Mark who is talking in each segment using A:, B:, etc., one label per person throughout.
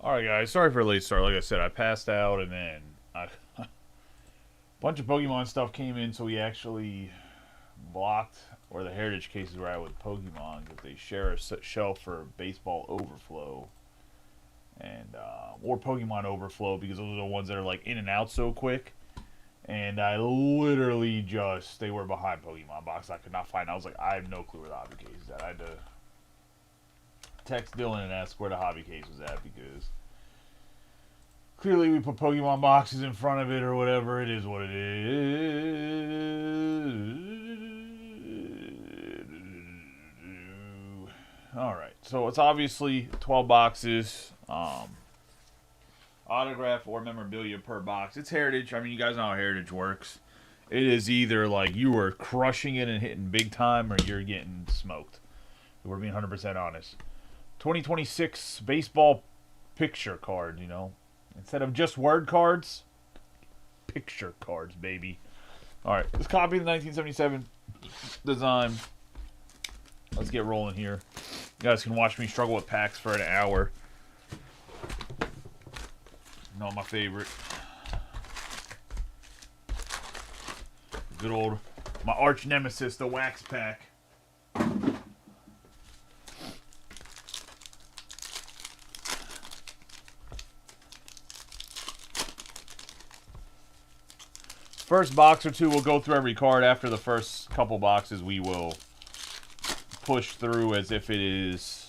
A: Alright, guys. Sorry for a late start. Like I said, I passed out and then a bunch of Pokemon stuff came in, so we actually blocked where the Heritage cases were at with Pokemon because they share a shelf for baseball overflow and or Pokemon overflow because those are the ones that are like in and out so quick. And I literally just they were behind Pokemon box. I could not find. I was like, I have no clue where the hobby case is at. I had to text Dylan and ask where the hobby case was at because clearly we put Pokemon boxes in front of it or whatever. It is what it is. Alright, so it's obviously 12 boxes. Autograph or memorabilia per box. It's Heritage. I mean, you guys know how Heritage works. It is either like you are crushing it and hitting big time or you're getting smoked. We're being 100% honest. 2026 baseball picture card, you know. Instead of just word cards, picture cards, baby. Alright, let's copy the 1977 design. Let's get rolling here. You guys can watch me struggle with packs for an hour. Not my favorite. Good old, my arch nemesis, the wax pack. First box or two, we'll go through every card. After the first couple boxes, we will push through as if it is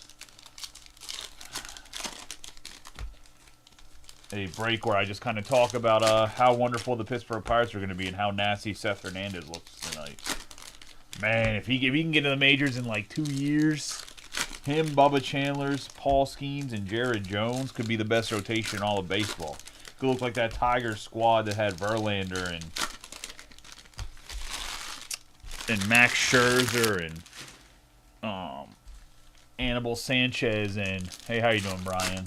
A: a break where I just kind of talk about how wonderful the Pittsburgh Pirates are going to be and how nasty Seth Hernandez looks tonight. Man, if he can get to the majors in like 2 years, him, Bubba Chandler's, Paul Skeens, and Jared Jones could be the best rotation in all of baseball. Could look like that Tigers squad that had Verlander and Max Scherzer and Anibal Sanchez and hey, how you doing, Brian?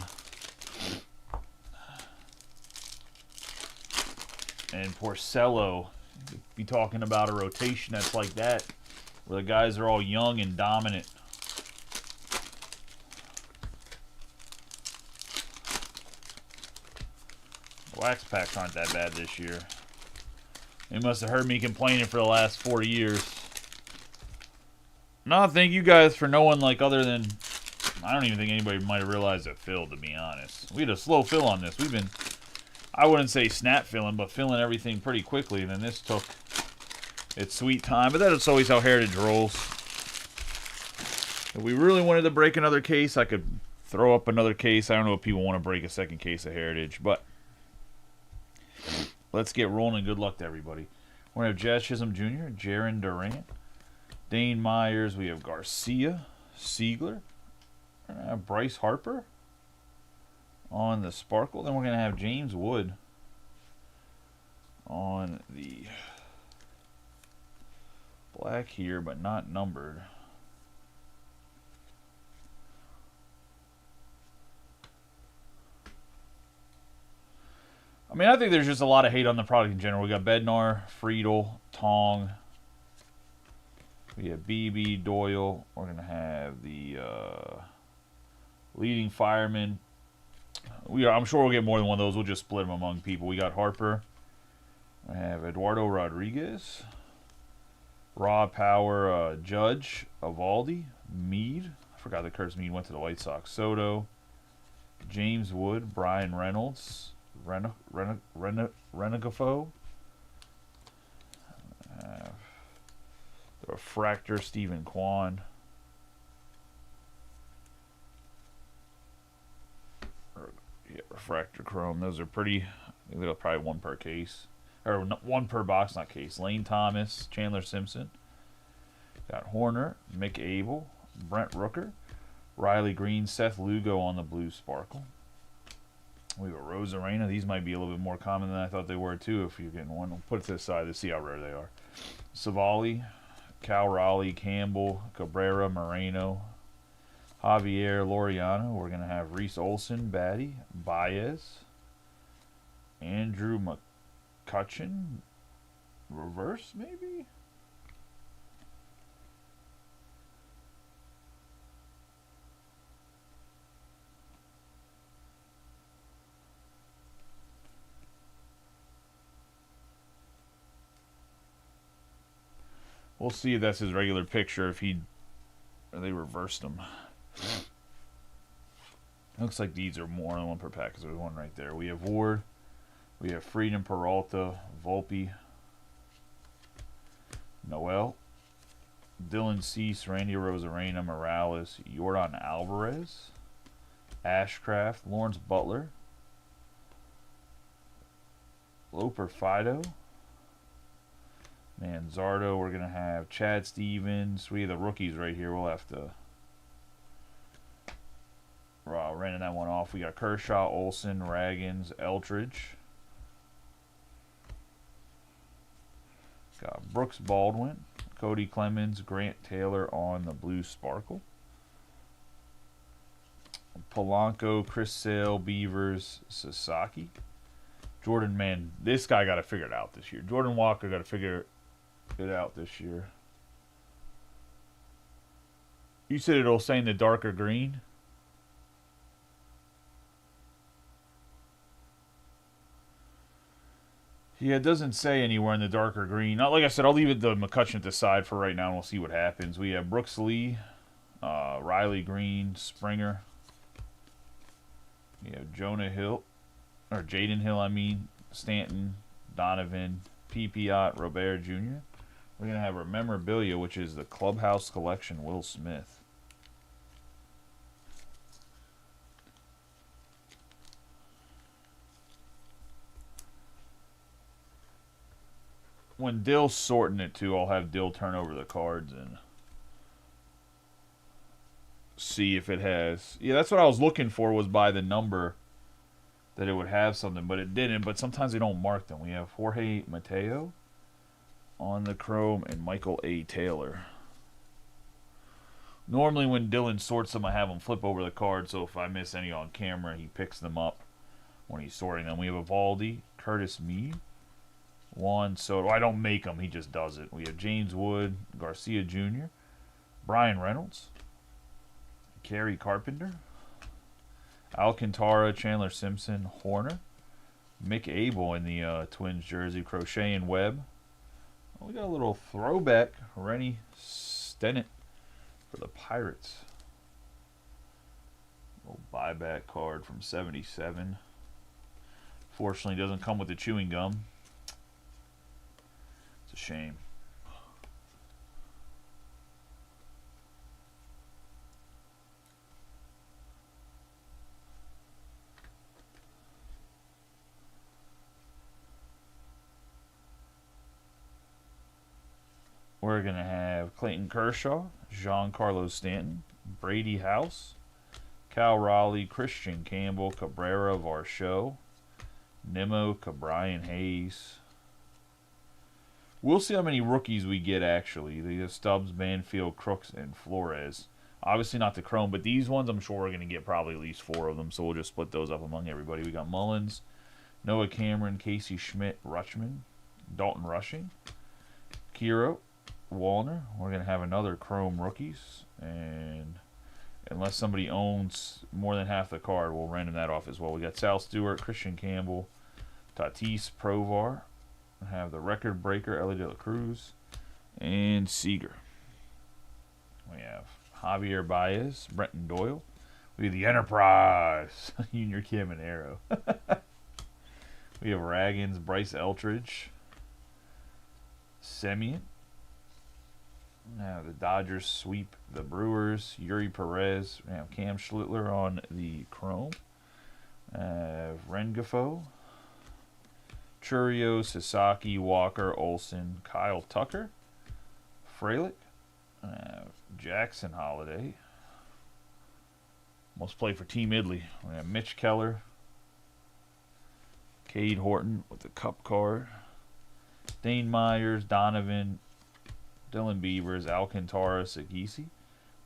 A: And Porcello. Be talking about a rotation that's like that, where the guys are all young and dominant. Wax packs aren't that bad this year. They must have heard me complaining for the last 4 years. No, thank you guys for knowing, like, other than... I don't even think anybody might have realized it filled, to be honest. We had a slow fill on this. We've been... I wouldn't say snap filling, but filling everything pretty quickly. And then this took its sweet time. But that's always how Heritage rolls. If we really wanted to break another case, I could throw up another case. I don't know if people want to break a second case of Heritage. But let's get rolling. Good luck to everybody. We're going to have Jazz Chisholm Jr., Jaron Durant, Dane Myers. We have Garcia, Siegler, Bryce Harper on the Sparkle. Then we're going to have James Wood on the black here, but not numbered. I mean, I think there's just a lot of hate on the product in general. We got Bednar, Friedel, Tong. We have BB, Doyle. We're going to have the leading fireman. I'm sure we'll get more than one of those. We'll just split them among people. We got Harper. We have Eduardo Rodriguez. Raw Power, Judge, Evaldi, Mead. I forgot that Curtis Mead went to the White Sox. Soto. James Wood, Brian Reynolds. Renegafo. The Refractor, Stephen Kwan. Yeah, Refractor Chrome. Those are pretty. I think they're probably one per case. Or one per box, not case. Lane Thomas, Chandler Simpson. Got Horner, Mick Abel, Brent Rooker, Riley Green, Seth Lugo on the blue Sparkle. We have a Rosarena. These might be a little bit more common than I thought they were, too, if you're getting one. We'll put it to the side to see how rare they are. Savali, Cal Raleigh, Campbell, Cabrera, Moreno, Javier Laureano. We're going to have Reese Olson, Batty, Baez, Andrew McCutcheon, reverse maybe? We'll see if that's his regular picture, if he or they reversed them. Looks like these are more than one per pack because there's one right there. We have Ward, we have Freedom, Peralta, Volpe, Noel, Dylan Cease, Randy Rosarena, Morales, Jordan Alvarez, Ashcraft, Lawrence Butler, Loper Fido, Manzardo. We're going to have Chad Stevens. We have the rookies right here. We'll have to random that one off. We got Kershaw, Olson, Raggins, Eldridge. Got Brooks Baldwin, Cody Clemens, Grant Taylor on the Blue Sparkle. Polanco, Chris Sale, Beavers, Sasaki. Jordan, man, this guy got to figure it out this year. Jordan Walker got to figure it out this year. You said it'll say in the darker green. Yeah, it doesn't say anywhere in the darker green. Not like I said, I'll leave it the McCutcheon at the side for right now, and we'll see what happens. We have Brooks Lee, Riley Green, Springer. We have Jonah Hill, or Jaden Hill, I mean, Stanton, Donovan, Pipiot, Robert Jr. We're going to have our memorabilia, which is the Clubhouse Collection, Will Smith. When Dill's sorting it too, I'll have Dill turn over the cards and see if it has. Yeah, that's what I was looking for, was by the number that it would have something, but it didn't. But sometimes they don't mark them. We have Jorge Mateo on the chrome and Michael A. Taylor. Normally when Dylan sorts them, I have him flip over the card, so if I miss any on camera, he picks them up when he's sorting them. We have Evaldi, Curtis Mead, Juan Soto. I don't make him, he just does it. We have James Wood, Garcia Jr., Brian Reynolds, Kerry Carpenter, Alcantara, Chandler Simpson, Horner, Mick Abel in the Twins jersey, Crochet and Webb. We got a little throwback, Rennie Stennett for the Pirates. Little buyback card from 77. Fortunately, doesn't come with the chewing gum. It's a shame. We're going to have Clayton Kershaw, Giancarlo Stanton, Brady House, Cal Raleigh, Christian Campbell, Cabrera, Varsho, Nimmo, Cabrian Hayes. We'll see how many rookies we get, actually. The Stubbs, Banfield, Crooks, and Flores. Obviously not the chrome, but these ones I'm sure we're going to get probably at least 4 of them, so we'll just split those up among everybody. We got Mullins, Noah Cameron, Casey Schmidt, Rutschman, Dalton Rushing, Kiro, Wallner. We're going to have another chrome rookies, and unless somebody owns more than half the card, we'll random that off as well. We got Sal Stewart, Christian Campbell, Tatis Provar. We have the record breaker, Ellie De La Cruz, and Seager. We have Javier Baez, Brenton Doyle. We have the Enterprise, Junior Caminero. We have Raggins, Bryce Eltridge, Semien. Now the Dodgers sweep the Brewers. Yuri Perez. We have Cam Schlittler on the chrome. Rengifo, Churio, Sasaki, Walker, Olson, Kyle Tucker, Frelick, Jackson Holiday. Must play for Team Italy. We have Mitch Keller, Cade Horton with the cup card, Dane Myers, Donovan, Dylan Beavers, Alcantara, Sagisi.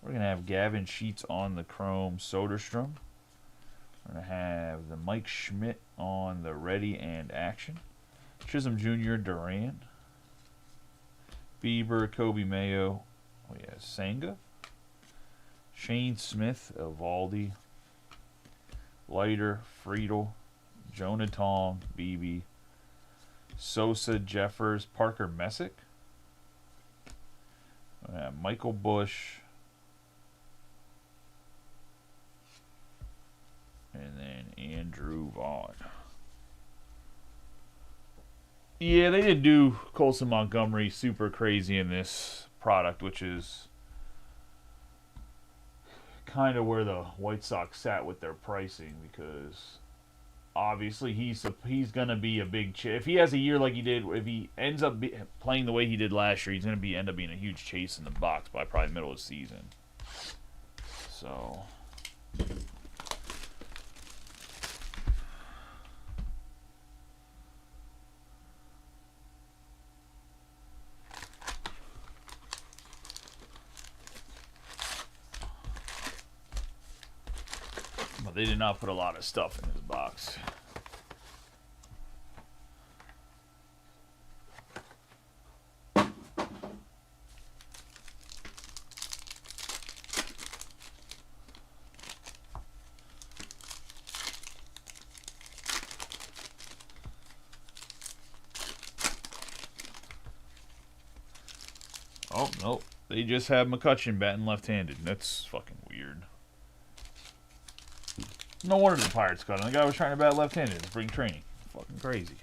A: We're going to have Gavin Sheets on the chrome, Soderstrom. We're going to have the Mike Schmidt on the ready and action. Chisholm Jr., Duran. Bieber, Kobe Mayo. We have Senga. Shane Smith, Evaldi. Leiter, Friedel. Jonah Tong, Beebe. Sosa, Jeffers, Parker Messick. Michael Bush. And then Andrew Vaughn. Yeah, they didn't do Colson Montgomery super crazy in this product, which is kind of where the White Sox sat with their pricing, because obviously he's gonna be a big if he has a year like he did, if he ends up playing the way he did last year, he's gonna end up being a huge chase in the box by probably middle of the season. So. But they did not put a lot of stuff in this box. Oh, nope. They just have McCutchen batting left-handed. That's fucking weird. No wonder the Pirates cut him. The guy was trying to bat left-handed in spring training. Fucking crazy.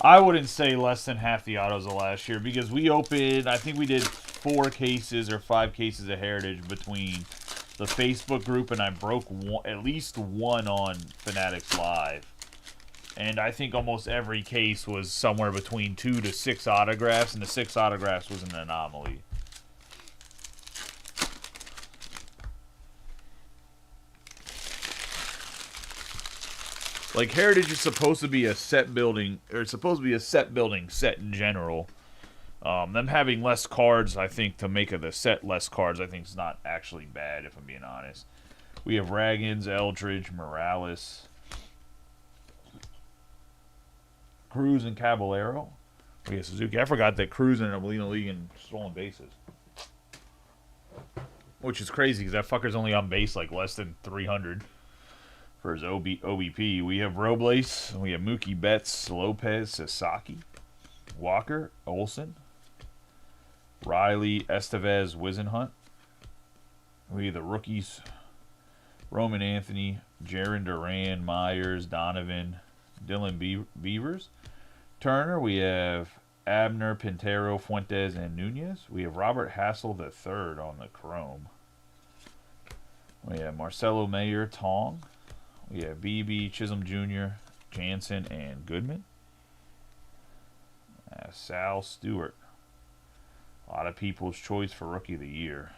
A: I wouldn't say less than half the autos of last year, because we opened, I think we did 4 cases or 5 cases of Heritage between the Facebook group, and I broke at least one on Fanatics Live. And I think almost every case was somewhere between 2 to 6 autographs, and the 6 autographs was an anomaly. Like, Heritage is supposed to be a set building, or it's supposed to be a set building set in general. Them having less cards, I think, to make of the set less cards, I think is not actually bad, if I'm being honest. We have Raggins, Eldridge, Morales, Cruz, and Caballero. We have Suzuki. I forgot that Cruz ended up leading the league in stolen bases. Which is crazy, because that fucker's only on base like less than 300. For his OBP, we have Robles, we have Mookie Betts, Lopez, Sasaki, Walker, Olsen, Riley, Estevez, Wisenhunt. We have the rookies, Roman Anthony, Jaron Duran, Myers, Donovan, Dylan Beavers. Turner, we have Abner, Pintero, Fuentes, and Nunez. We have Robert Hassel III on the chrome. We have Marcelo Mayer, Tong. We have Beebe, Chisholm Jr., Jansen, and Goodman. Sal Stewart. A lot of people's choice for Rookie of the Year.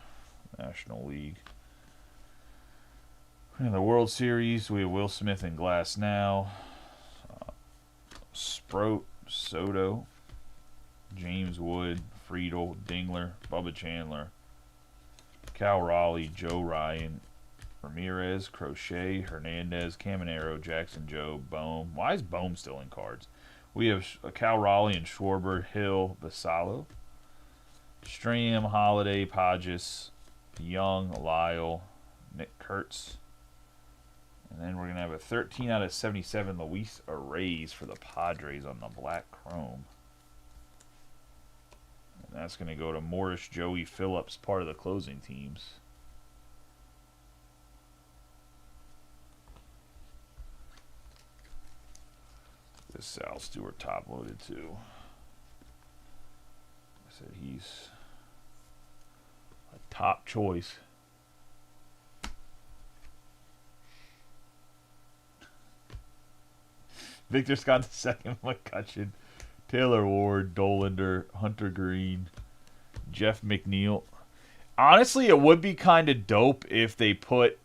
A: National League. In the World Series, we have Will Smith and Glass Now. Sproat, Soto, James Wood, Friedel, Dingler, Bubba Chandler, Cal Raleigh, Joe Ryan, Ramirez, Crochet, Hernandez, Caminero, Jackson Joe, Bohm. Why is Bohm still in cards? We have Cal Raleigh and Schwarber, Hill, Vassallo, Strahm, Holiday, Podges, Young, Lyle, Nick Kurtz. And then we're going to have a 13 out of 77 Luis Arrays for the Padres on the black chrome. And that's going to go to Morris, Joey Phillips, part of the closing teams. This Sal Stewart top loaded too. I said he's a top choice. Victor Scott II, McCutchen, Taylor Ward, Dolander, Hunter Green, Jeff McNeil. Honestly, it would be kind of dope if they put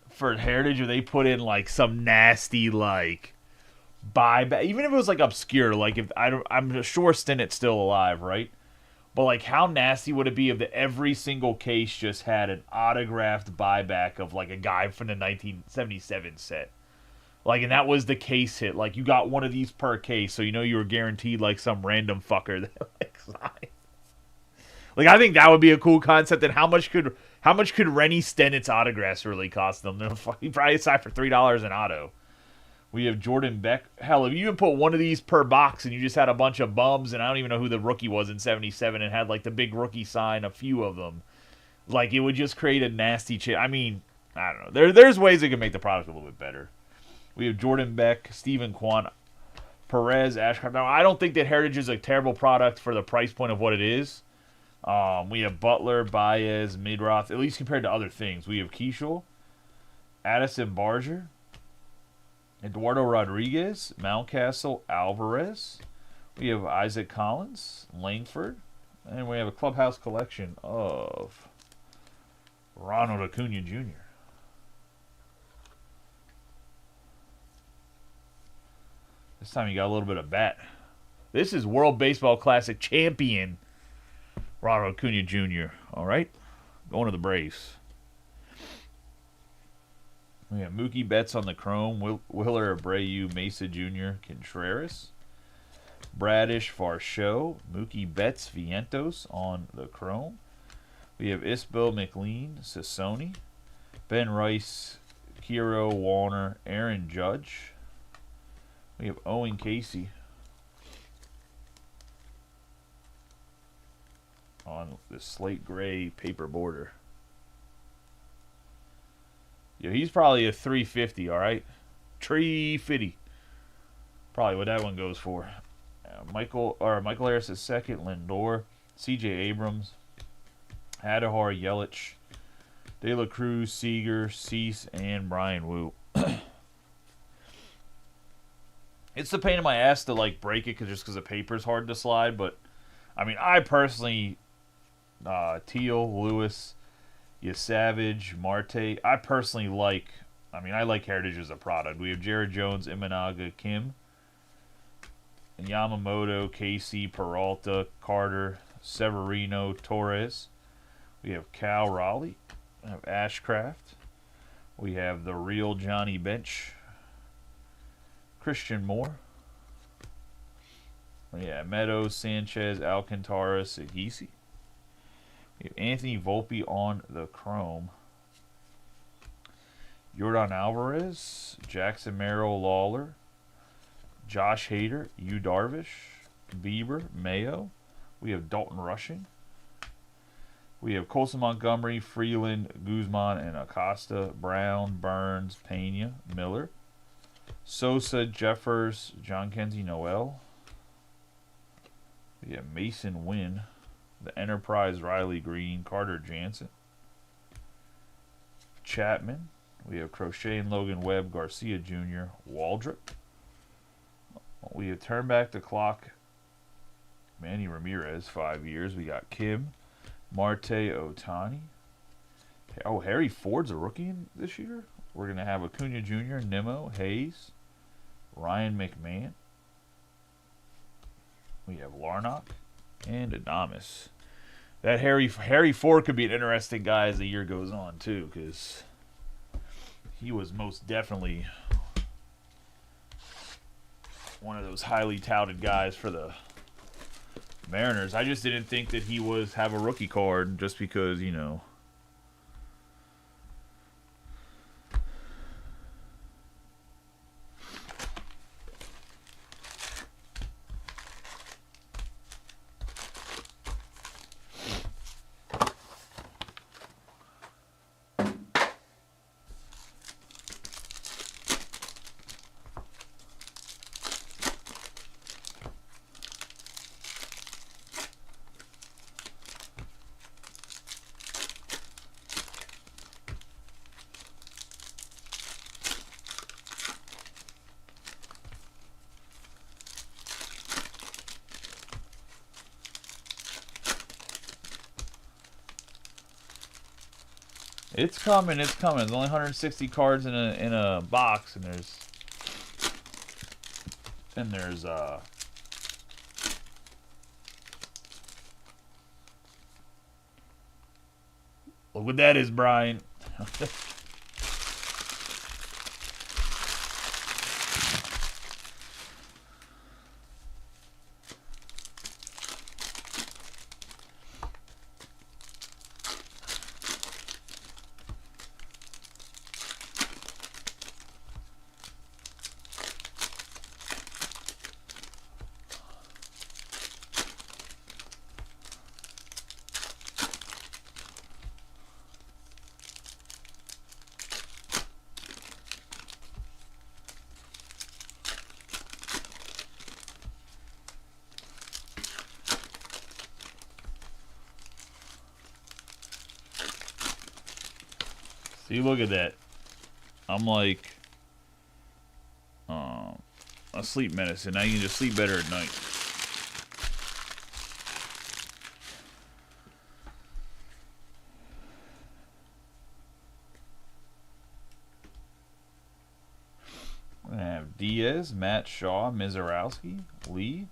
A: for Heritage, or they put in like some nasty like buyback, even if it was like obscure. Like if I'm sure Stinnet's still alive, right? But like, how nasty would it be if every single case just had an autographed buyback of like a guy from the 1977 set? Like, and that was the case hit. Like, you got one of these per case, so you know you were guaranteed like some random fucker that like signed. Like, I think that would be a cool concept. And how much could Rennie Stennett's autographs really cost them? He probably signed for $3 an auto. We have Jordan Beck. Hell, if you even put one of these per box and you just had a bunch of bums, and I don't even know who the rookie was in 77 and had like the big rookie sign, a few of them, like it would just create a nasty I mean, I don't know. There's ways they can make the product a little bit better. We have Jordan Beck, Steven Kwan, Perez, Ashcraft. Now, I don't think that Heritage is a terrible product for the price point of what it is. We have Butler, Baez, Midroth, at least compared to other things. We have Keishel, Addison Barger, Eduardo Rodriguez, Mountcastle, Alvarez. We have Isaac Collins, Langford. And we have a clubhouse collection of Ronald Acuna Jr. This time you got a little bit of bat. This is World Baseball Classic champion Ronald Acuna Jr. All right? Going to the Braves. We have Mookie Betts on the chrome, Willer Abreu, Mesa Jr., Contreras, Bradish, Varsho, Mookie Betts, Vientos on the chrome. We have Isbell, McLean, Sassoni, Ben Rice, Kiro, Warner, Aaron Judge. We have Owen Casey on the slate gray paper border. Yeah, he's probably a 350, all right? 350. Probably what that one goes for. Michael Harris is second, Lindor, C.J. Abrams, Adahar, Yelich, De La Cruz, Seager, Cease, and Brian Wu. It's the pain in my ass to like break it just because the paper's hard to slide, but I mean, I personally, Teal, Lewis, Savage, Marte. I personally like. I like Heritage as a product. We have Jared Jones, Imanaga, Kim, Yamamoto, Casey, Peralta, Carter, Severino, Torres. We have Cal Raleigh. We have Ashcraft. We have the real Johnny Bench, Christian Moore. Yeah, Meadows, Sanchez, Alcantara, Sagisi. We have Anthony Volpe on the chrome. Yordan Alvarez, Jackson Merrill, Lawler, Josh Hader, Yu Darvish, Bieber, Mayo. We have Dalton Rushing. We have Colson Montgomery, Freeland, Guzman, and Acosta. Brown, Burns, Pena, Miller. Sosa, Jeffers, John Kenzie, Noel. We have Mason Wynn, the Enterprise, Riley Green, Carter Jansen, Chapman. We have Crochet and Logan Webb, Garcia Jr., Waldrop. We have turned back the clock, Manny Ramirez, 5 years. We got Kim, Marte, Otani. Oh, Harry Ford's a rookie this year. We're going to have Acuna Jr., Nimmo, Hayes, Ryan McMahon. We have Larnach and Adames. That Harry Ford could be an interesting guy as the year goes on, too, because he was most definitely one of those highly touted guys for the Mariners. I just didn't think that he was have a rookie card just because, you know. It's coming. It's coming. There's only 160 cards in a box, and there's look what that is, Brian. See, look at that. I'm like a sleep medicine. Now you can just sleep better at night. We're going to have Diaz, Matt Shaw, Mizarowski, Lee,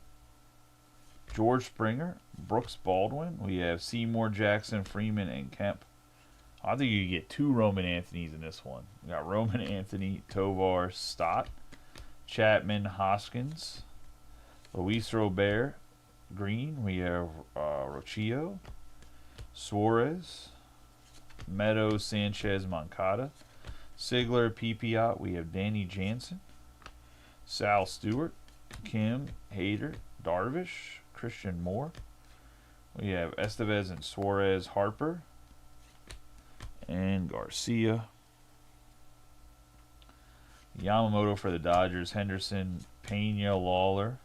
A: George Springer, Brooks Baldwin. We have Seymour, Jackson, Freeman, and Kemp. I think you get 2 Roman Anthonys in this one. We got Roman Anthony, Tovar, Stott, Chapman, Hoskins, Luis Robert, Green. We have Rocchio, Suarez, Meadows, Sanchez, Moncada, Sigler, Pipiot. We have Danny Jansen, Sal Stewart, Kim, Hader, Darvish, Christian Moore. We have Estevez and Suarez, Harper, and Garcia. Yamamoto for the Dodgers, Henderson, Pena, Lawler,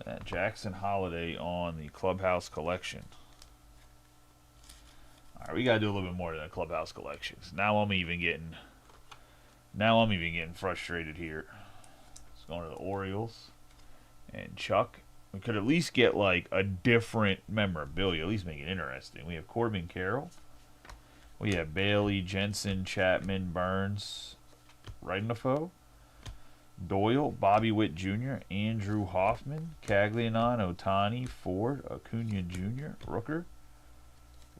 A: and Jackson Holiday on the Clubhouse Collection. All right, we gotta do a little bit more than the Clubhouse Collections. Now I'm even getting frustrated here. It's going to the Orioles and Chuck. We could at least get like a different memorabilia, at least make it interesting. We have Corbin Carroll. We have Bailey, Jensen, Chapman, Burns, Regnafo, Doyle, Bobby Witt Jr., Andrew Hoffman, Caglianon, Otani, Ford, Acuna Jr., Rooker,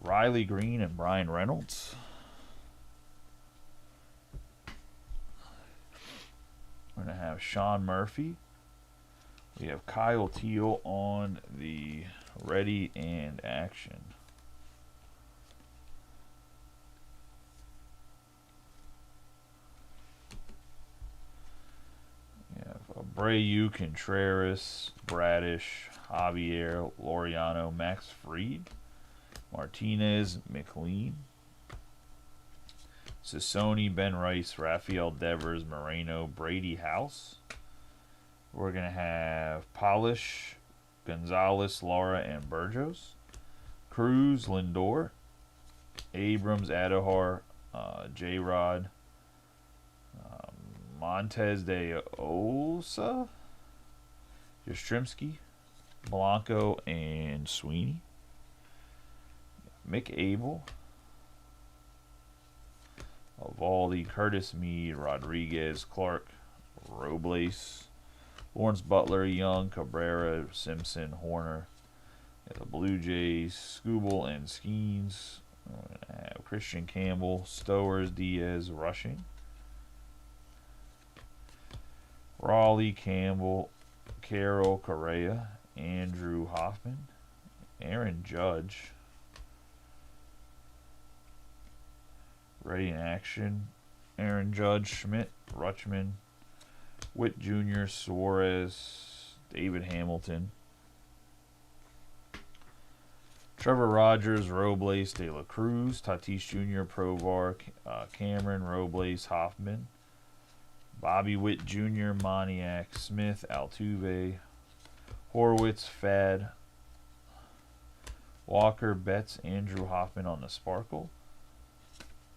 A: Riley Green, and Brian Reynolds. We're going to have Sean Murphy. We have Kyle Teal on the Ready and Action. Abreu, Contreras, Bradish, Javier, Laureano, Max Fried, Martinez, McLean, Sassoni, Ben Rice, Rafael Devers, Moreno, Brady House. We're going to have Polish, Gonzalez, Lara, and Burgos, Cruz, Lindor, Abrams, Adahar, J-Rod, Montez de Osa, Yastrzemski, Blanco, and Sweeney. Mick Abel, Evaldi, Curtis Mead, Rodriguez, Clark, Robles, Lawrence Butler, Young, Cabrera, Simpson, Horner. The Blue Jays, Skubal and Skeens. Christian Campbell, Stowers, Diaz, Rushing. Raleigh, Campbell, Carroll, Correa, Andrew Hoffman, Aaron Judge. Ready in Action, Aaron Judge, Schmidt, Rutschman, Witt Jr., Suarez, David Hamilton, Trevor Rogers, Robles, De La Cruz, Tatis Jr., Provar, Cameron, Robles, Hoffman, Bobby Witt Jr., Moniak, Smith, Altuve, Horwitz, Fad, Walker, Betts, Andrew Hoffman on the Sparkle,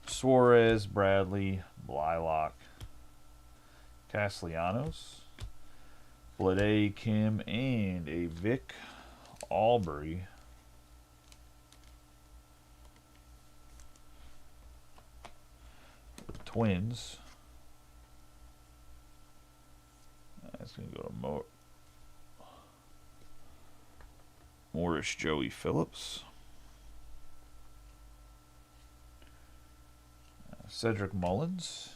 A: Suarez, Bradley, Blylock, Castellanos, Blade, Kim, and a Vic Albury. Twins. That's going to go to Morris Joey Phillips. Cedric Mullins.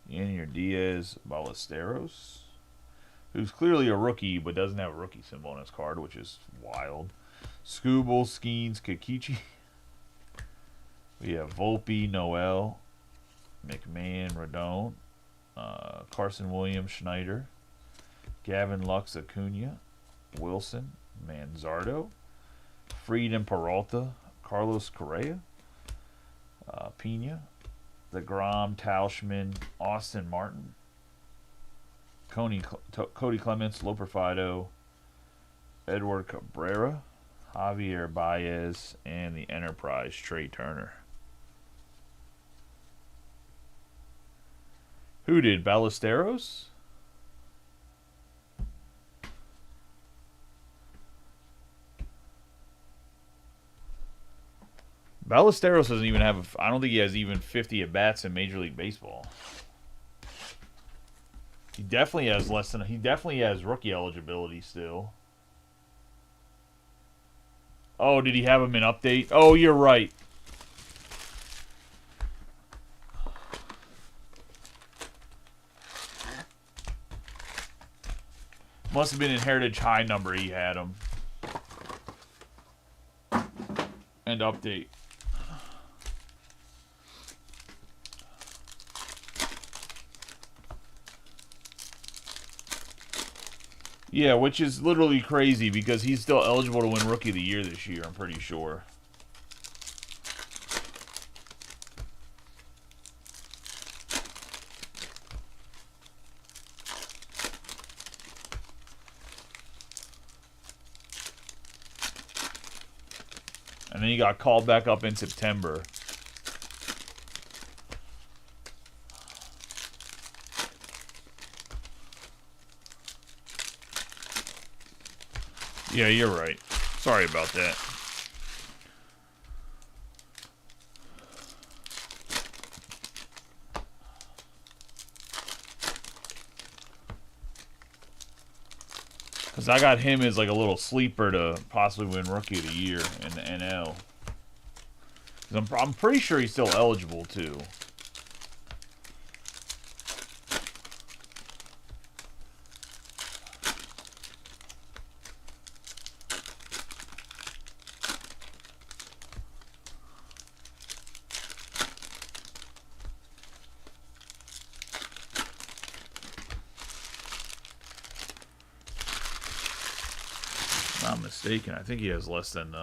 A: Yanier Diaz Ballesteros, who's clearly a rookie but doesn't have a rookie symbol on his card, which is wild. Scooble, Skeens, Kikichi. We have Volpe, Noel, McMahon, Rodon, Carson Williams, Schneider, Gavin Lux, Acuna, Wilson, Manzardo, Frieden Peralta, Carlos Correa, Pena, DeGrom, Tauschman, Austin Martin, Cody Clements, Loper Fido, Edward Cabrera, Javier Baez, and the Enterprise, Trey Turner. Who did? Ballesteros? Ballesteros doesn't even have, I don't think he has even 50 at-bats in Major League Baseball. He definitely has less than, he definitely has rookie eligibility still. Oh, did he have him in update? Oh, you're right. Must have been in Heritage High number he had him. And update. Yeah, which is literally crazy because he's still eligible to win Rookie of the Year this year, I'm pretty sure. And then he got called back up in September. Yeah, you're right. Sorry about that. Because I got him as like a little sleeper to possibly win Rookie of the Year in the NL. I'm pretty sure he's still eligible too. Not mistaken, I think he has less than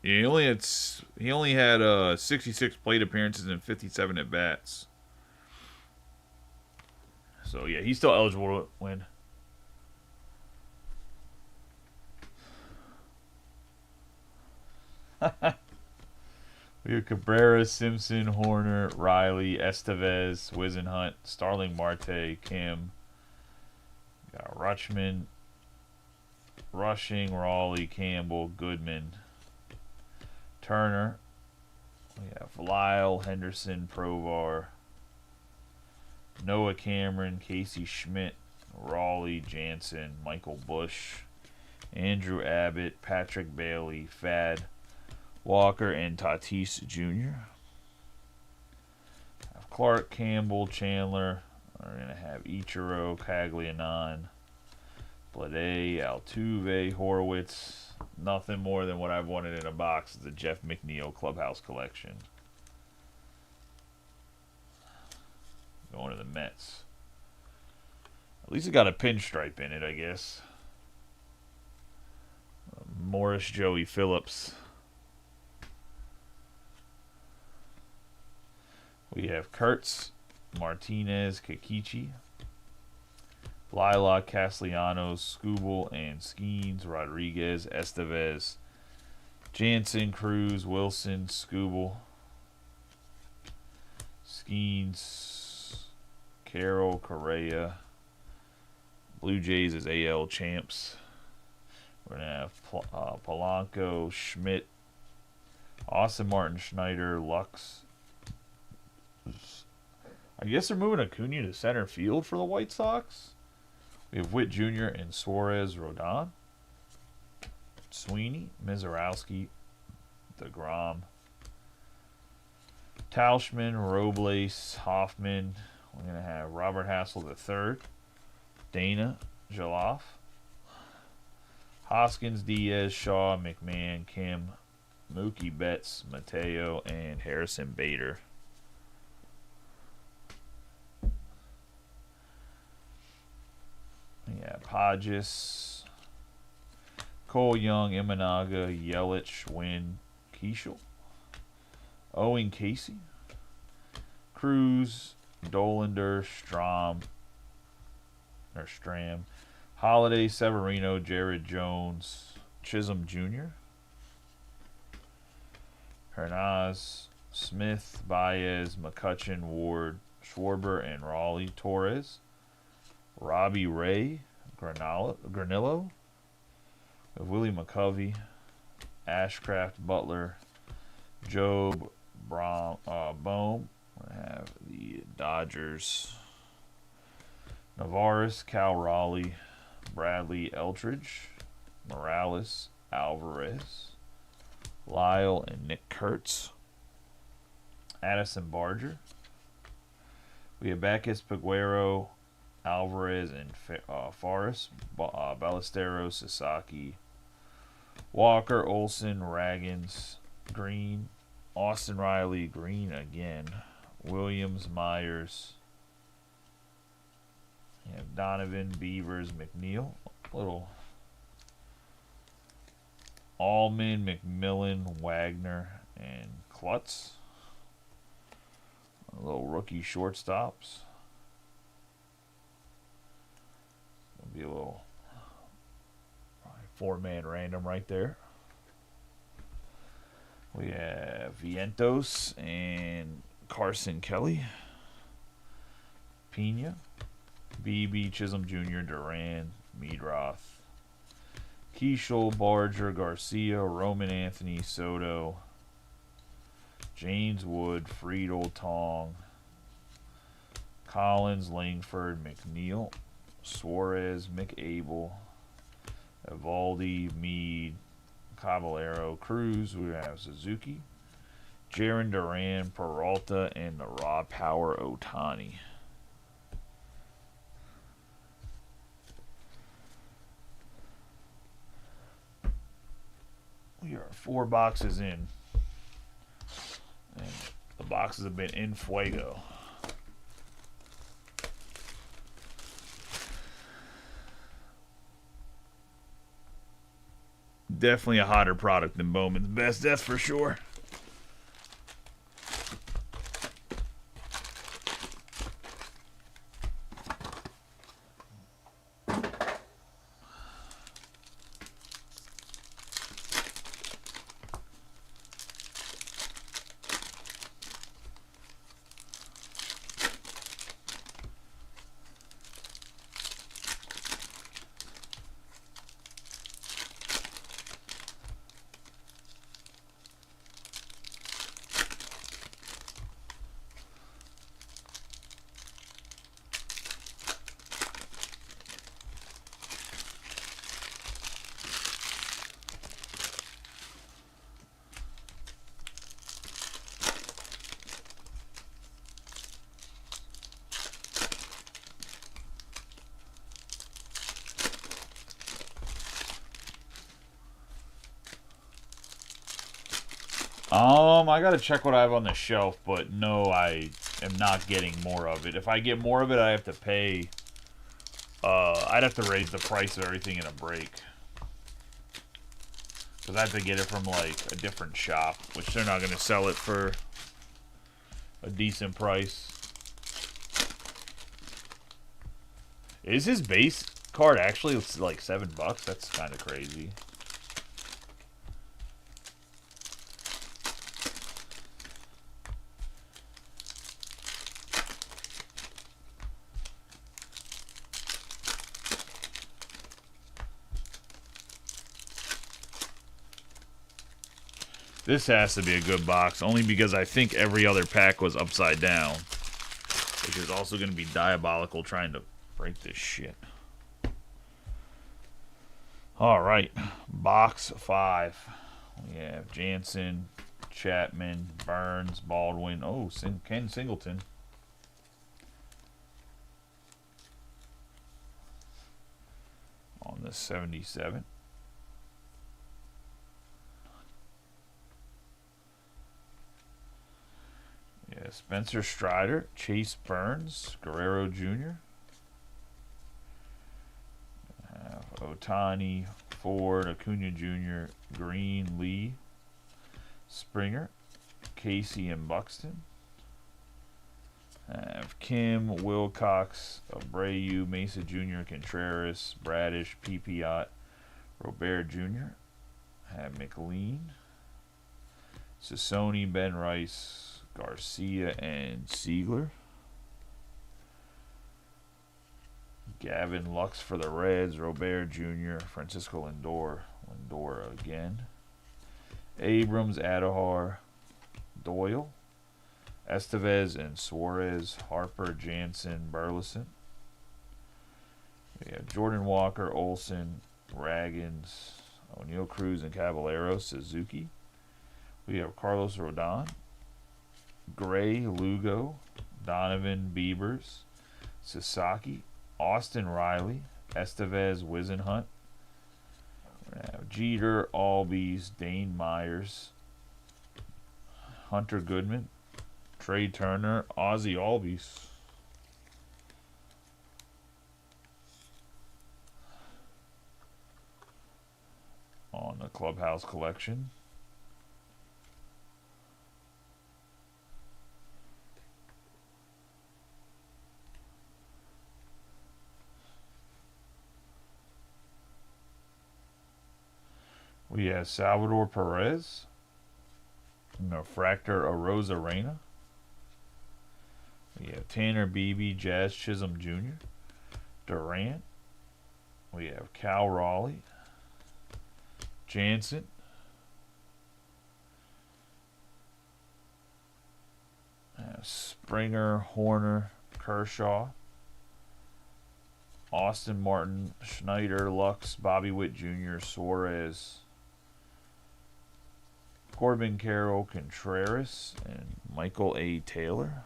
A: yeah, he only had 66 plate appearances and 57 at bats. So yeah, he's still eligible to win. We have Cabrera, Simpson, Horner, Riley, Estevez, Wisenhunt, Starling Marte, Kim. Got Rutschman, Rushing, Raleigh, Campbell, Goodman, Turner. We have Lyle, Henderson, Provar, Noah Cameron, Casey Schmidt, Raleigh, Jansen, Michael Bush, Andrew Abbott, Patrick Bailey, Fad, Walker, and Tatis Jr. Have Clark, Campbell, Chandler. We're going to have Ichiro, Caglianon, Blade, Altuve, Horwitz. Nothing more than what I've wanted in a box is the Jeff McNeil Clubhouse Collection. Going to the Mets. At least it got a pinstripe in it, I guess. Morris Joey Phillips. We have Kurtz, Martinez, Kikichi, Lilac, Castellanos, Scooble, and Skeens, Rodriguez, Estevez, Jansen, Cruz, Wilson, Scooble, Skeens, Carroll, Correa. Blue Jays is AL champs. We're going to have Polanco, Schmidt, Austin Martin, Schneider, Lux. I guess they're moving Acuna to center field for the White Sox. We have Witt Jr. and Suarez, Rodon. Sweeney, Mizorowski, DeGrom. Tauschman, Robles, Hoffman. We're going to have Robert Hassel III, Dana, Jaloff, Hoskins, Diaz, Shaw, McMahon, Kim, Mookie Betts, Mateo, and Harrison Bader. Yeah, Podges, Cole Young, Imanaga, Yelich, Wynn, Keishel, Owen Casey, Cruz, Dolander, Stram, Holiday, Severino, Jared Jones, Chisholm Jr., Hernaz, Smith, Baez, McCutchen, Ward, Schwarber, and Raleigh, Torres, Robbie Ray, Granillo, Willie McCovey, Ashcraft, Butler, Job, Bohm. We have the Dodgers, Navarez, Cal Raleigh, Bradley Eldridge, Morales, Alvarez, Lyle, and Nick Kurtz, Addison Barger. We have Backus, Peguero, Alvarez, and Forrest, Ballesteros, Sasaki, Walker, Olson, Raggins, Green, Austin Riley, Green again, Williams, Myers. You have Donovan, Beavers, McNeil, little Allman, McMillan, Wagner, and Klutz. A little rookie shortstops. It'll be a little four-man random right there. We have Vientos and Carson Kelly, Pena, BB, Chisholm Jr., Duran, Meadroth, Keishel, Barger, Garcia, Roman Anthony, Soto, James Wood, Friedel, Tong, Collins, Langford, McNeil, Suarez, McAble, Evaldi, Meade, Caballero, Cruz. We have Suzuki, Jaron Duran, Peralta, and the Raw Power Otani. We are 4 boxes in, and the boxes have been in fuego. Definitely a hotter product than Bowman's Best, that's for sure. I gotta check what I have on the shelf, but no, I am not getting more of it. If I get more of it, I have to pay. I'd have to raise the price of everything in a break. Because I have to get it from, like, a different shop, which they're not gonna sell it for a decent price. Is his base card actually like $7? That's kind of crazy. This has to be a good box, only because I think every other pack was upside down. Which is also going to be diabolical trying to break this shit. Alright, box 5. We have Jansen, Chapman, Burns, Baldwin. Oh, Ken Singleton. On the 77. Yeah, Spencer Strider, Chase Burns, Guerrero Jr., Otani, Ford, Acuna Jr., Green, Lee, Springer, Casey, and Buxton. Have Kim, Wilcox, Abreu, Mesa Jr., Contreras, Bradish, Pipiot, Robert Jr. Have McLean, Sassoni, Ben Rice, Garcia, and Siegler. Gavin Lux for the Reds, Robert Jr., Francisco Lindor again. Abrams, Adahar, Doyle, Estevez and Suarez, Harper, Jansen, Burleson. We have Jordan Walker, Olsen, Raggins, O'Neill Cruz, and Caballero, Suzuki. We have Carlos Rodon, Gray, Lugo, Donovan, Biebers, Sasaki, Austin Riley, Estevez, Wisenhunt. We have Jeter, Albies, Dane Myers, Hunter Goodman, Trey Turner, Ozzie Albies. On the Clubhouse collection. We have Salvador Perez, Refractor Arozarena. We have Tanner Beebe, Jazz Chisholm Jr., Durant. We have Cal Raleigh, Jansen, Springer, Horner, Kershaw, Austin Martin, Schneider, Lux, Bobby Witt Jr., Suarez, Corbin Carroll, Contreras, and Michael A. Taylor.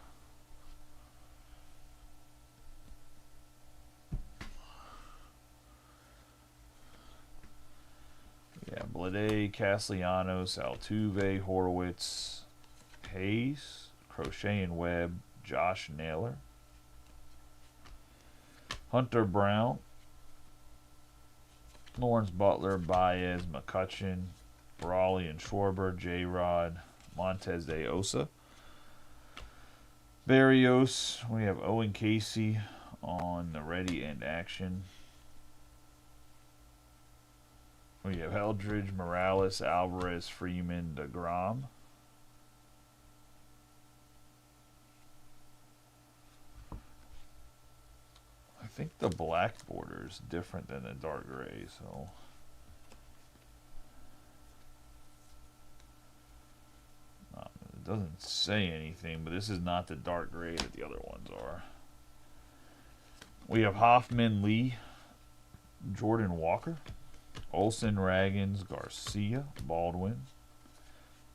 A: Yeah, Blade, Castellanos, Altuve, Horowitz, Hayes, Crochet and Webb, Josh Naylor, Hunter Brown, Lawrence Butler, Baez, McCutcheon, Brawley and Schwarber, J-Rod, Montez de Osa, Barrios. We have Owen Casey on the ready and action. We have Eldridge, Morales, Alvarez, Freeman, DeGrom. I think the black border is different than the dark gray, so... It doesn't say anything, but this is not the dark gray that the other ones are. We have Hoffman, Lee, Jordan Walker, Olsen, Raggins, Garcia, Baldwin,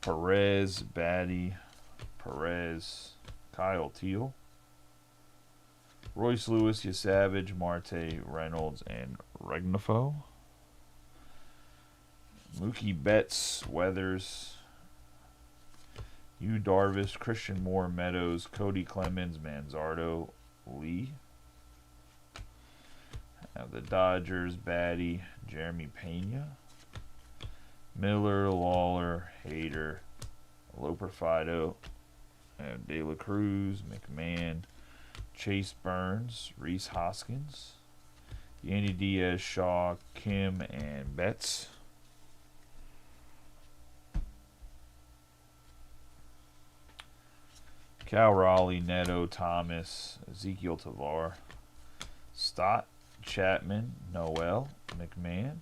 A: Perez, Batty, Perez, Kyle Teal, Royce Lewis, Yasavage, Marte, Reynolds, and Regnafo. Mookie Betts, Weathers, Yu Darvish, Christian Moore, Meadows, Cody Clemens, Manzardo, Lee. Have the Dodgers, Batty, Jeremy Pena, Miller, Lawler, Hader, Loper Fido, and De La Cruz, McMahon, Chase Burns, Reese Hoskins, Yandy Diaz, Shaw, Kim, and Betts. Cal Raleigh, Neto, Thomas, Ezekiel Tavar, Stott, Chapman, Noel, McMahon,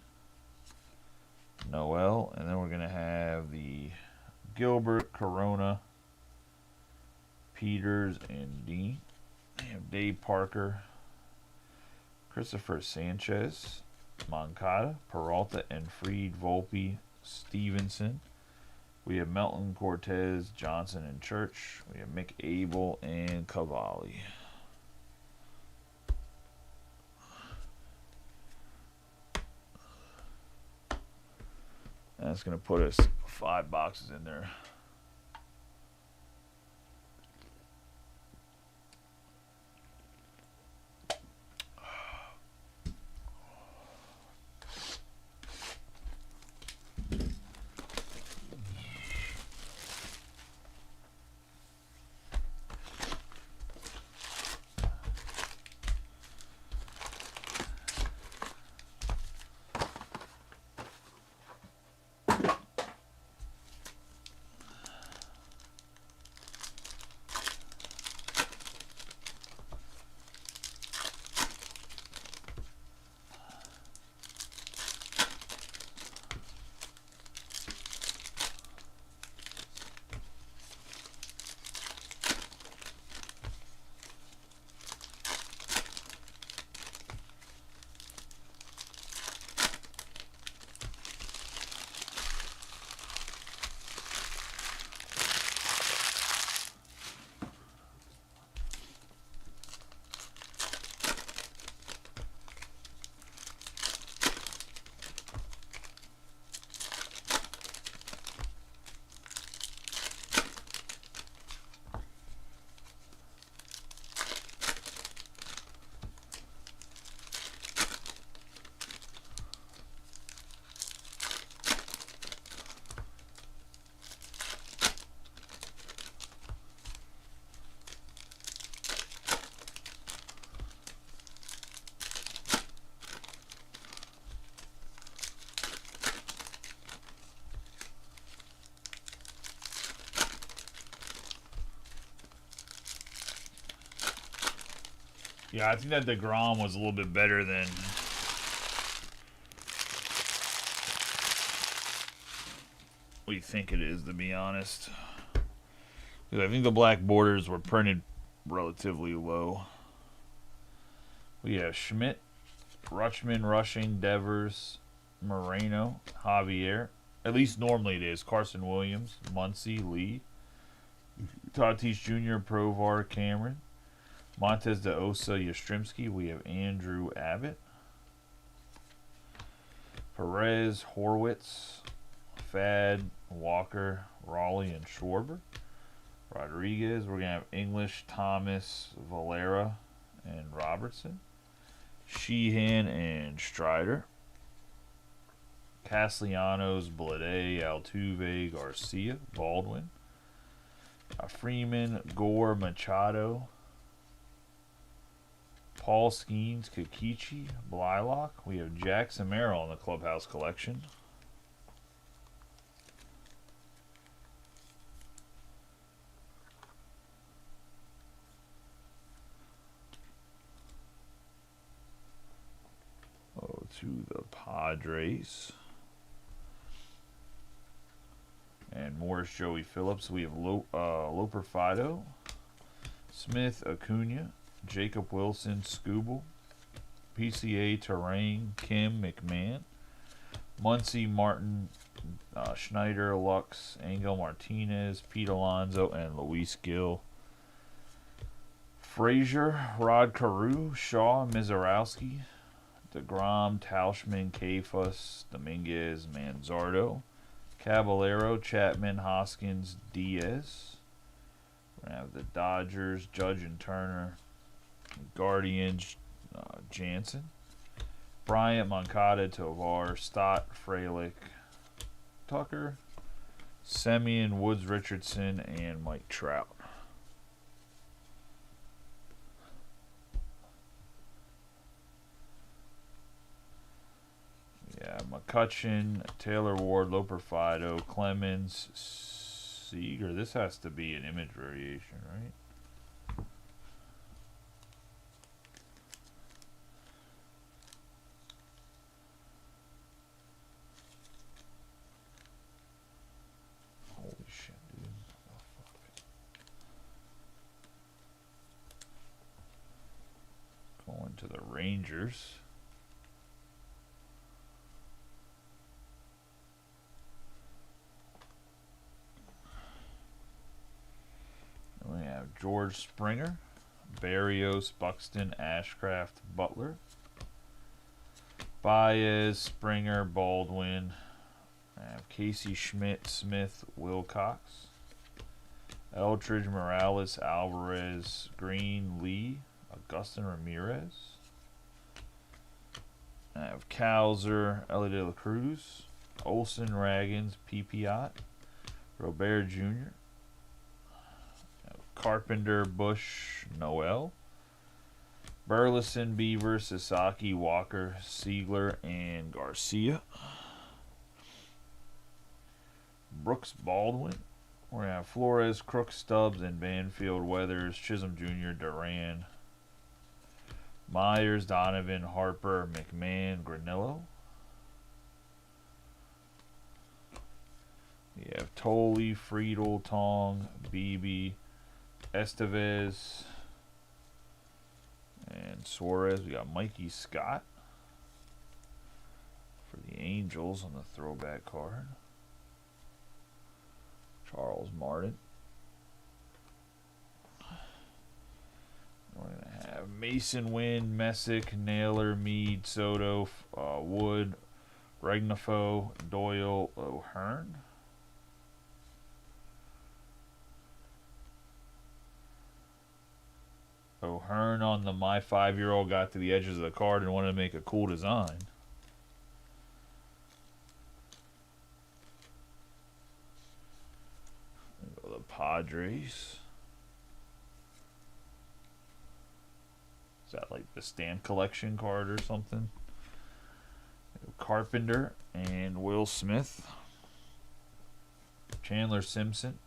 A: Noel, and then we're going to have the Gilbert, Corona, Peters, and Dean. We have Dave Parker, Christopher Sanchez, Moncada, Peralta, and Fried, Volpe, Stevenson. We have Melton, Cortez, Johnson, and Church. We have Mick Abel and Cavalli. That's going to put us 5 boxes in there. Yeah, I think that DeGrom was a little bit better than we think it is, to be honest. Because I think the black borders were printed relatively low. We have Schmidt, Rutschman, Rushing, Devers, Moreno, Javier. At least normally it is. Carson Williams, Muncy, Lee, Tatis Jr., Provar, Cameron, Montez de Osa, Yastrzemski. We have Andrew Abbott, Perez, Horwitz, Fad, Walker, Raleigh, and Schwarber. Rodriguez. We're going to have English, Thomas, Valera, and Robertson. Sheehan and Strider. Castellanos, Blade, Altuve, Garcia, Baldwin. Freeman, Gore, Machado. Paul Skeens, Kikichi, Blylock. We have Jackson Merrill in the Clubhouse collection. Oh, to the Padres. And Morris, Joey Phillips. We have Loper Fido, Smith, Acuna, Jacob Wilson, Scooble, PCA, Terrain, Kim, McMahon, Muncy, Martin, Schneider, Lux, Angel Martinez, Pete Alonso, and Luis Gill. Frazier, Rod Carew, Shaw, Mizarowski, DeGrom, Tauschman, Kafus, Dominguez, Manzardo, Caballero, Chapman, Hoskins, Diaz. We're going to have the Dodgers, Judge and Turner, Guardians, Jansen, Bryant, Moncada, Tovar, Stott, Frelick, Tucker, Semien, Woods, Richardson, and Mike Trout. Yeah, McCutcheon, Taylor Ward, Loper Fido, Clemens, Seager. This has to be an image variation, right? Holy shit. Rangers. And we have George Springer, Barrios, Buxton, Ashcraft, Butler, Baez, Springer, Baldwin. I have Casey Schmidt, Smith, Wilcox, Eldridge, Morales, Alvarez, Green, Lee, Augustin Ramirez. I have Kowser, Ellie De La Cruz, Olson, Raggins, Pipiot, Robert Jr., Carpenter, Bush, Noel, Burleson, Beaver, Sasaki, Walker, Siegler, and Garcia. Brooks, Baldwin. We're going to have Flores, Crook, Stubbs, and Banfield, Weathers, Chisholm Jr., Duran, Myers, Donovan, Harper, McMahon, Granillo. We have Tolley, Friedel, Tong, Beebe, Estevez, and Suarez. We got Mikey Scott for the Angels on the throwback card. Charles Martin. We're going to have Mason, Wynn, Messick, Naylor, Meade, Soto, Wood, Regnafo, Doyle, O'Hearn. O'Hearn on the My 5-Year-Old got to the edges of the card and wanted to make a cool design. The Padres. Is that like the Stamp Collection card or something? Carpenter and Will Smith. Chandler Simpson.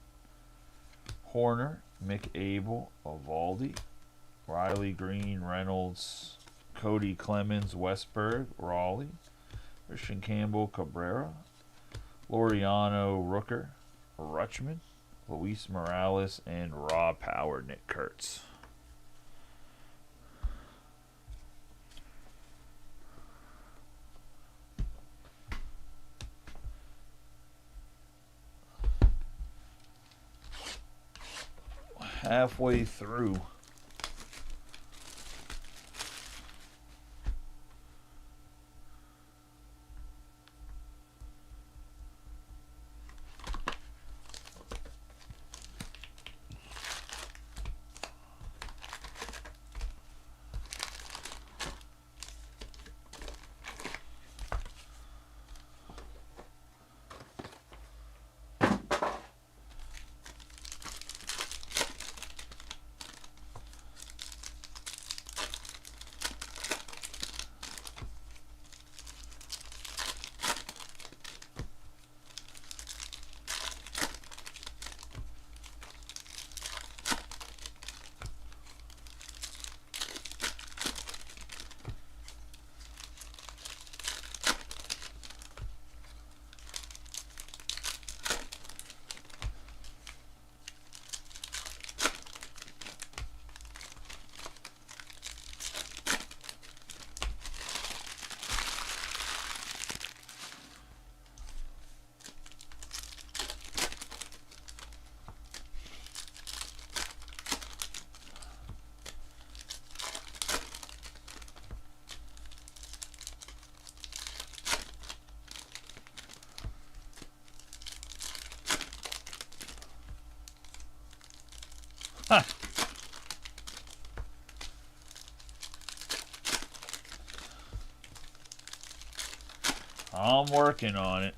A: Horner, Mick Abel, Evaldi, Riley Green, Reynolds, Cody Clemens, Westberg, Raleigh, Christian Campbell, Cabrera, Laureano, Rooker, Rutschman, Luis Morales, and Raw Power, Nick Kurtz. Halfway through. Huh. I'm working on it.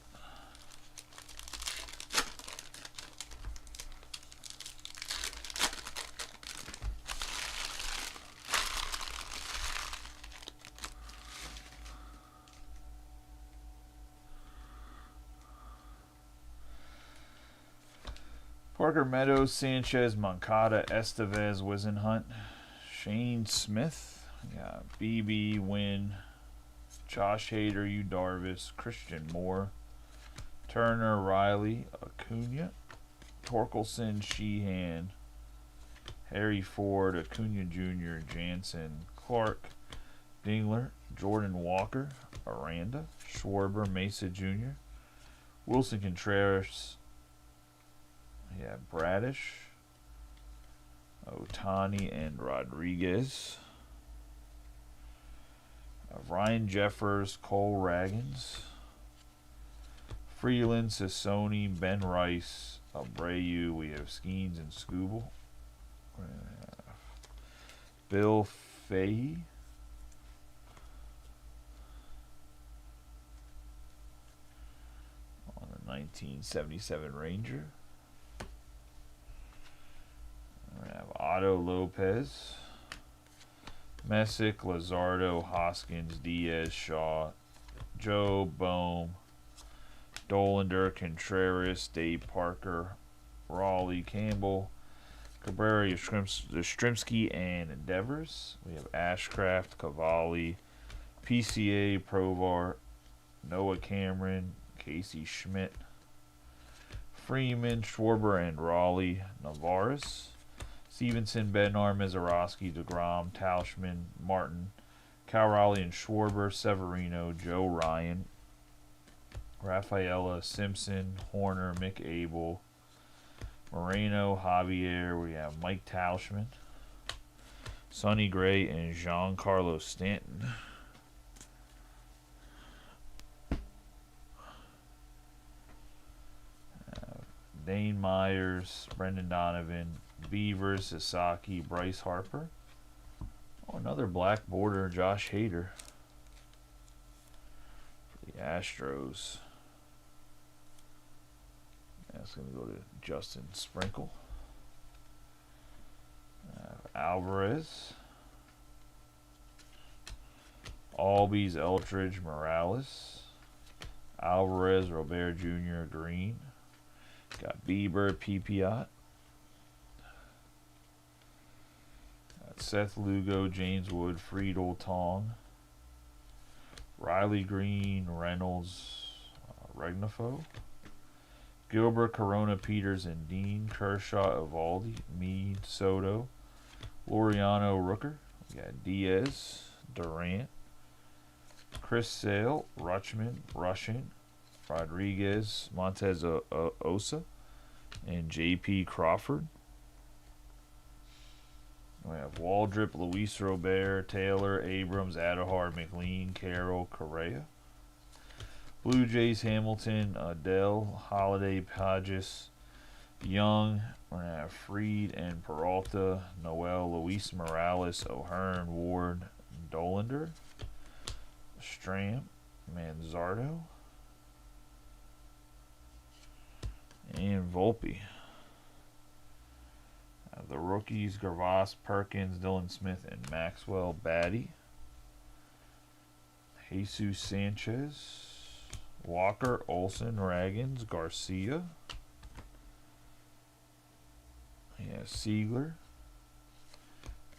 A: Parker Meadows, Sanchez, Moncada, Estevez, Wisenhunt, Shane Smith, yeah, BB, Wynn, Josh Hader, Yu Darvish, Christian Moore, Turner, Riley, Acuna, Torkelson, Sheehan, Harry Ford, Acuna Jr., Jansen, Clark, Dingler, Jordan Walker, Aranda, Schwarber, Mesa Jr., Wilson Contreras, Bradish, Otani, and Rodriguez. Ryan Jeffers, Cole Ragans, Freeland, Sassoni, Ben Rice, Abreu. We have Skeens and Scooble. Bill Fahey. On the 1977 Ranger. We have Otto Lopez, Messick, Lazardo, Hoskins, Diaz, Shaw, Joe, Bohm, Dolander, Contreras, Dave Parker, Raleigh, Campbell, Cabrera, Yastrzemski, and Endeavors. We have Ashcraft, Cavalli, PCA, Provar, Noah Cameron, Casey Schmidt, Freeman, Schwarber, and Raleigh, Navarez, Stevenson, Bednar, Mazeroski, DeGrom, Tauschman, Martin, Cal Raleigh and Schwarber, Severino, Joe Ryan, Rafaela, Simpson, Horner, Mick Abel, Moreno, Javier. We have Mike Tauschman, Sonny Gray, and Giancarlo Stanton. Dane Myers, Brendan Donovan, Beavers, Sasaki, Bryce Harper. Oh, another black border, Josh Hader for the Astros. That's going to go to Justin Sprinkle. Alvarez. Albies, Eltridge, Morales. Alvarez, Robert Jr., Green. Got Bieber, Pipiot. Seth Lugo, James Wood, Friedel, Tong. Riley Green, Reynolds, Regnafo. Gilbert, Corona, Peters, and Dean. Kershaw, Evaldi, Meade, Soto. Laureano, Rooker. We got Diaz, Durant. Chris Sale, Rutschman, Rushing. Rodriguez, Montez Osa, and J.P. Crawford. We have Waldrip, Luis Robert, Taylor, Abrams, Adahar, McLean, Carroll, Correa. Blue Jays, Hamilton, Adele, Holiday, Pages, Young. We're going to have Freed and Peralta, Noel, Luis Morales, O'Hearn, Ward, Dolander, Stram, Manzardo, and Volpe. The rookies, Gravas, Perkins, Dylan Smith, and Maxwell Batty. Jesus Sanchez, Walker, Olson, Ragans, Garcia. Siegler,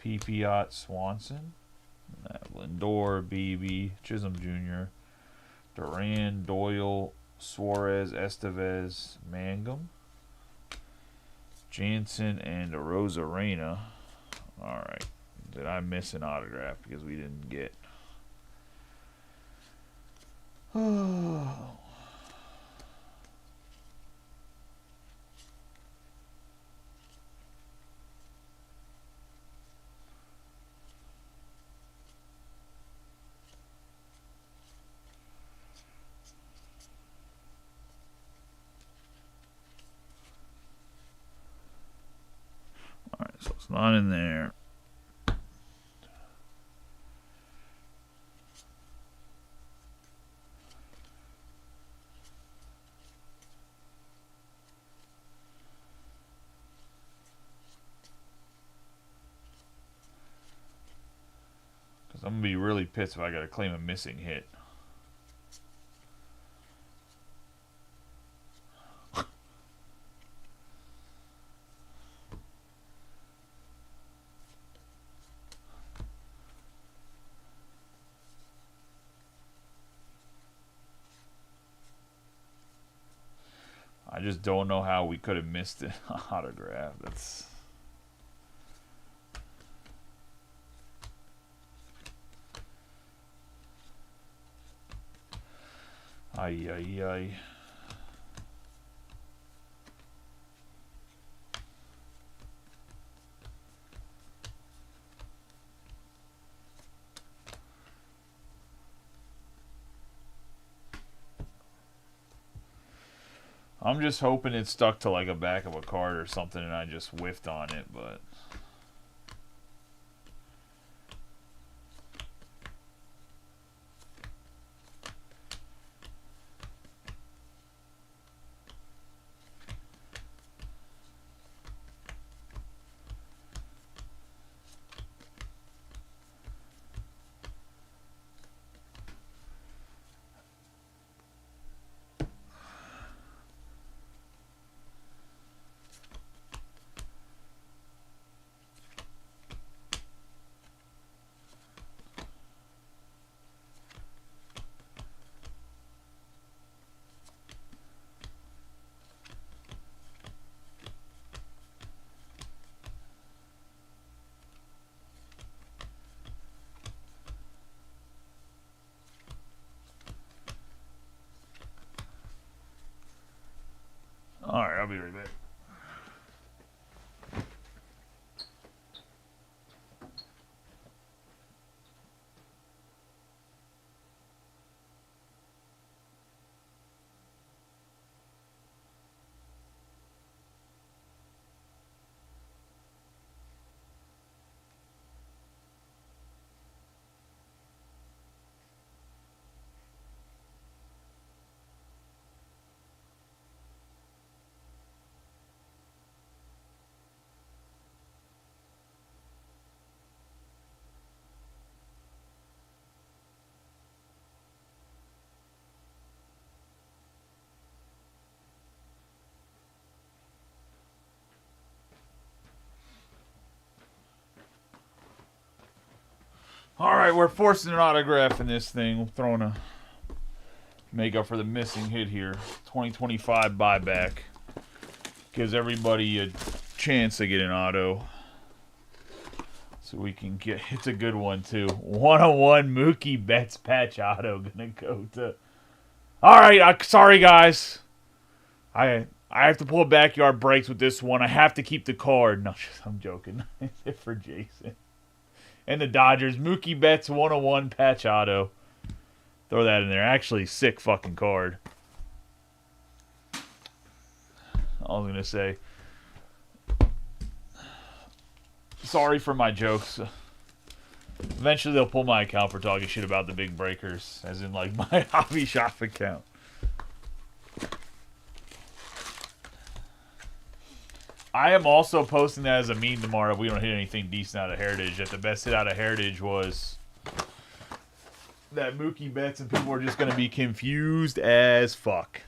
A: Pipiot, Swanson, Lindor, Beebe, Chisholm Jr., Duran, Doyle, Suarez, Estevez, Mangum, Jansen, and Rosarena. Alright. Did I miss an autograph because we didn't get... Alright, so it's not in there. Because I'm going to be really pissed if I got to claim a missing hit. I just don't know how we could have missed an autograph. That's... Ay, ay, ay. I'm just hoping it stuck to like a back of a card or something and I just whiffed on it, but... Alright, I'll be right back. Alright, we're forcing an autograph in this thing. We're throwing a make up for the missing hit here. 2025 buyback. Gives everybody a chance to get an auto. So we can get... It's a good one, too. 101 Mookie Betts patch auto. Gonna go to... Alright, sorry, guys. I have to pull backyard breaks with this one. I have to keep the card. No, I'm joking. It's for Jason. And the Dodgers. Mookie Betts 101 patch auto. Throw that in there. Actually, sick fucking card. I was going to say. Sorry for my jokes. Eventually they'll pull my account for talking shit about the big breakers. As in, like, my hobby shop account. I am also posting that as a meme tomorrow if we don't hit anything decent out of Heritage. That the best hit out of Heritage was that Mookie Betts, and people are just going to be confused as fuck.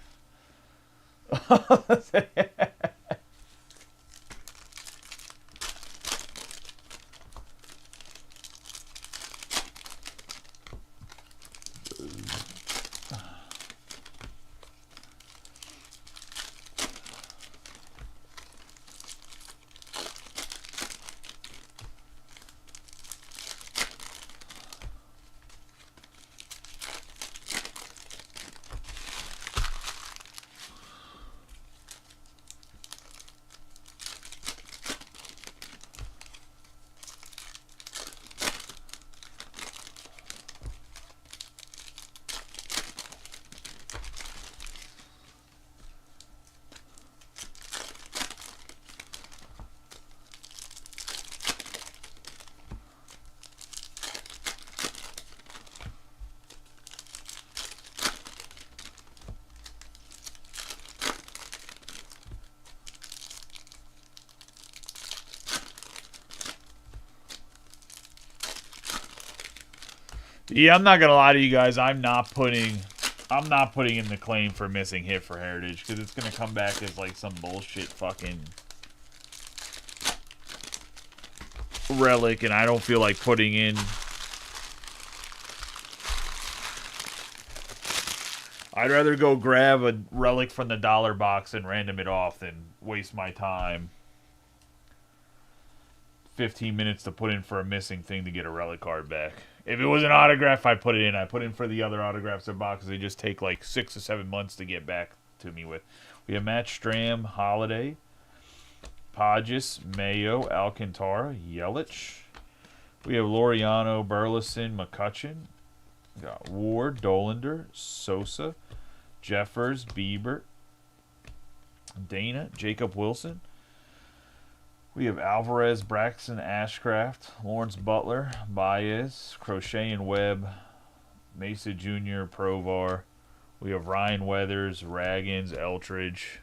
A: Yeah, I'm not gonna lie to you guys. I'm not putting in the claim for missing hit for Heritage because it's gonna come back as like some bullshit fucking relic, and I don't feel like putting in. I'd rather go grab a relic from the dollar box and random it off than waste my time. 15 minutes to put in for a missing thing to get a relic card back. If it was an autograph, I put it in. I put in for the other autographs in boxes. They just take like 6 to 7 months to get back to me with. We have Matt Stram, Holiday, Podges, Mayo, Alcantara, Yelich. We have Laureano, Burleson, McCutcheon. We got Ward, Dolander, Sosa, Jeffers, Bieber, Dana, Jacob Wilson. We have Alvarez, Braxton, Ashcraft, Lawrence Butler, Baez, Crochet and Webb, Mesa Jr., Provar. We have Ryan Weathers, Raggins, Eltridge.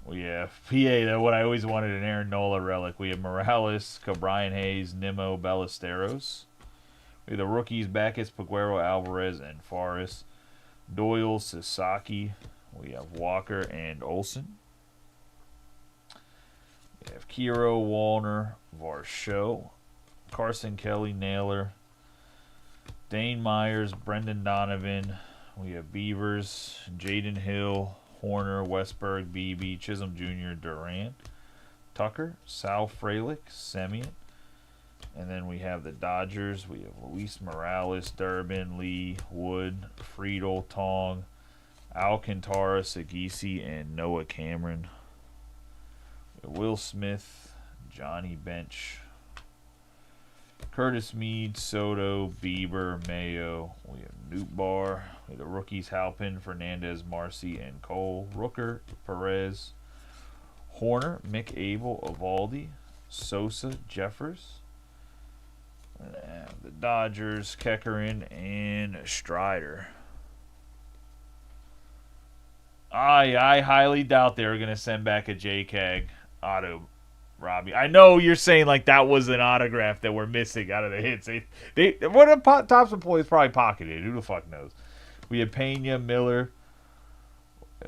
A: We have PA, what I always wanted, an Aaron Nola relic. We have Morales, Cabrian Hayes, Nimmo, Ballesteros. We have the rookies, Backus, Paguero, Alvarez, and Forrest. Doyle, Sasaki. We have Walker and Olsen. We have Kiro, Wallner, Varsho, Carson Kelly, Naylor, Dane Myers, Brendan Donovan. We have Beavers, Jaden Hill, Horner, Westberg, Beebe, Chisholm Jr., Durant, Tucker, Sal Frelick, Semien. And then we have the Dodgers. We have Luis Morales, Durbin, Lee, Wood, Friedel, Tong, Alcantara, Sagisi, and Noah Cameron. Will Smith, Johnny Bench, Curtis Mead, Soto, Bieber, Mayo. We have Nootbaar. We have the rookies, Halpin, Fernandez, Marcy, and Cole. Rooker, Perez, Horner, Mick Abel, Evaldi, Sosa, Jeffers. The Dodgers, Keckerin, and Strider. I highly doubt they're going to send back a JCAG auto, Robbie. I know you're saying like that was an autograph that we're missing out of the hits. One of the Topps employees probably pocketed. Who the fuck knows? We have Pena, Miller,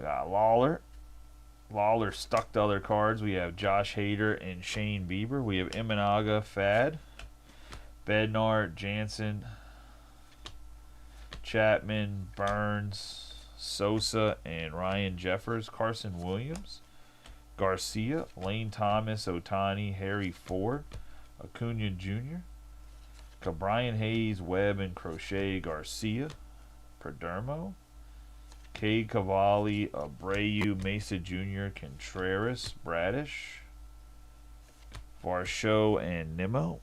A: Lawler. Lawler stuck to other cards. We have Josh Hader and Shane Bieber. We have Imanaga, Fad, Bednar, Jansen, Chapman, Burns, Sosa, and Ryan Jeffers. Carson Williams, Garcia, Lane Thomas, Otani, Harry Ford, Acuna Jr., Cabrian Hayes, Webb, and Crochet, Garcia, Perdermo, Cade Cavalli, Abreu, Mesa Jr., Contreras, Bradish, Varsho, and Nimmo.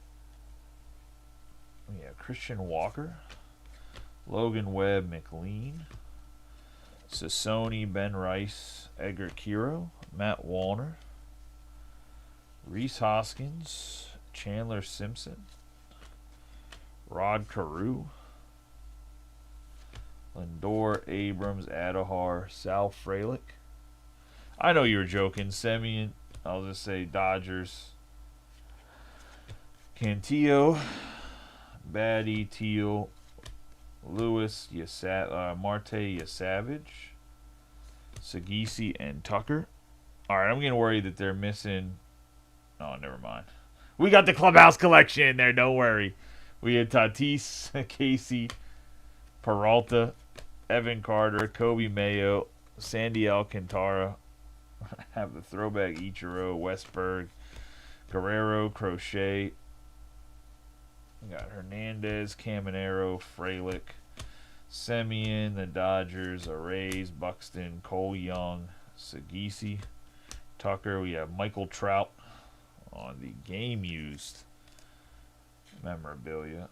A: We have Christian Walker, Logan Webb, McLean, Sassoni, Ben Rice, Edgar Kiro, Matt Wallner, Reese Hoskins, Chandler Simpson, Rod Carew, Lindor, Abrams, Adahar, Sal Frelick. I know you were joking. Semien, I'll just say Dodgers. Cantillo, Batty, Teal, Lewis, Marte, Yasavage, Sagisi, and Tucker. All right, I'm getting worried that they're missing. Oh, never mind. We got the clubhouse collection in there. Don't worry. We had Tatis, Casey, Peralta, Evan Carter, Kobe Mayo, Sandy Alcantara. Have the throwback Ichiro, Westberg, Guerrero, Crochet. We got Hernandez, Caminero, Frelick, Semien, the Dodgers, Arrays, Buxton, Cole Young, Sagisi, Tucker. We have Michael Trout on the game used memorabilia.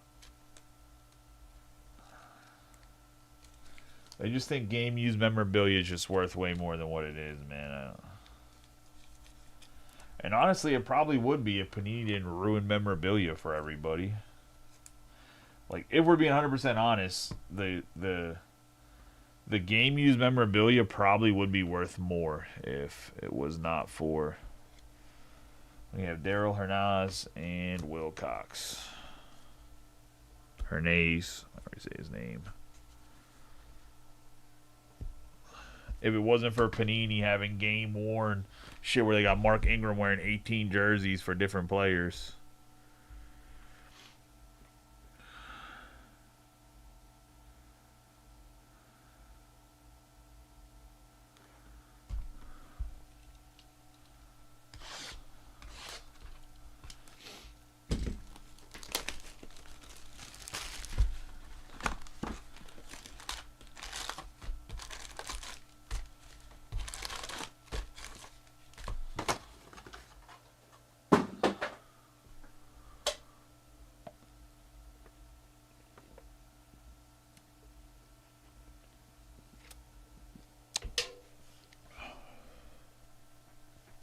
A: I just think game used memorabilia is just worth way more than what it is, man. And honestly, it probably would be if Panini didn't ruin memorabilia for everybody. Like, if we're being 100% honest, the game used memorabilia probably would be worth more if it was not for. We have Daryl Hernandez and Wilcox. Hernandez, I already say his name. If it wasn't for Panini having game worn shit where they got Mark Ingram wearing 18 jerseys for different players.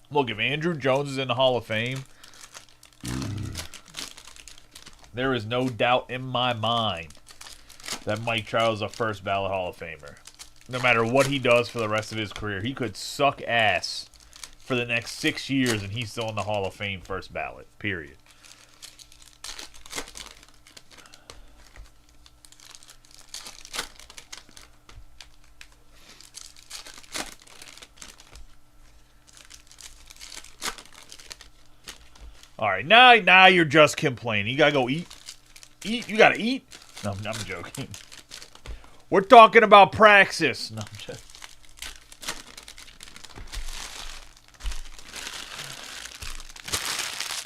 A: Look, if Andrew Jones is in the Hall of Fame, there is no doubt in my mind that Mike Trout is a first ballot Hall of Famer. No matter what he does for the rest of his career, he could suck ass for the next 6 years and he's still in the Hall of Fame first ballot, period. All right, now you're just complaining. You gotta go eat. Eat. You gotta eat. No, I'm joking. We're talking about praxis. No, I'm joking.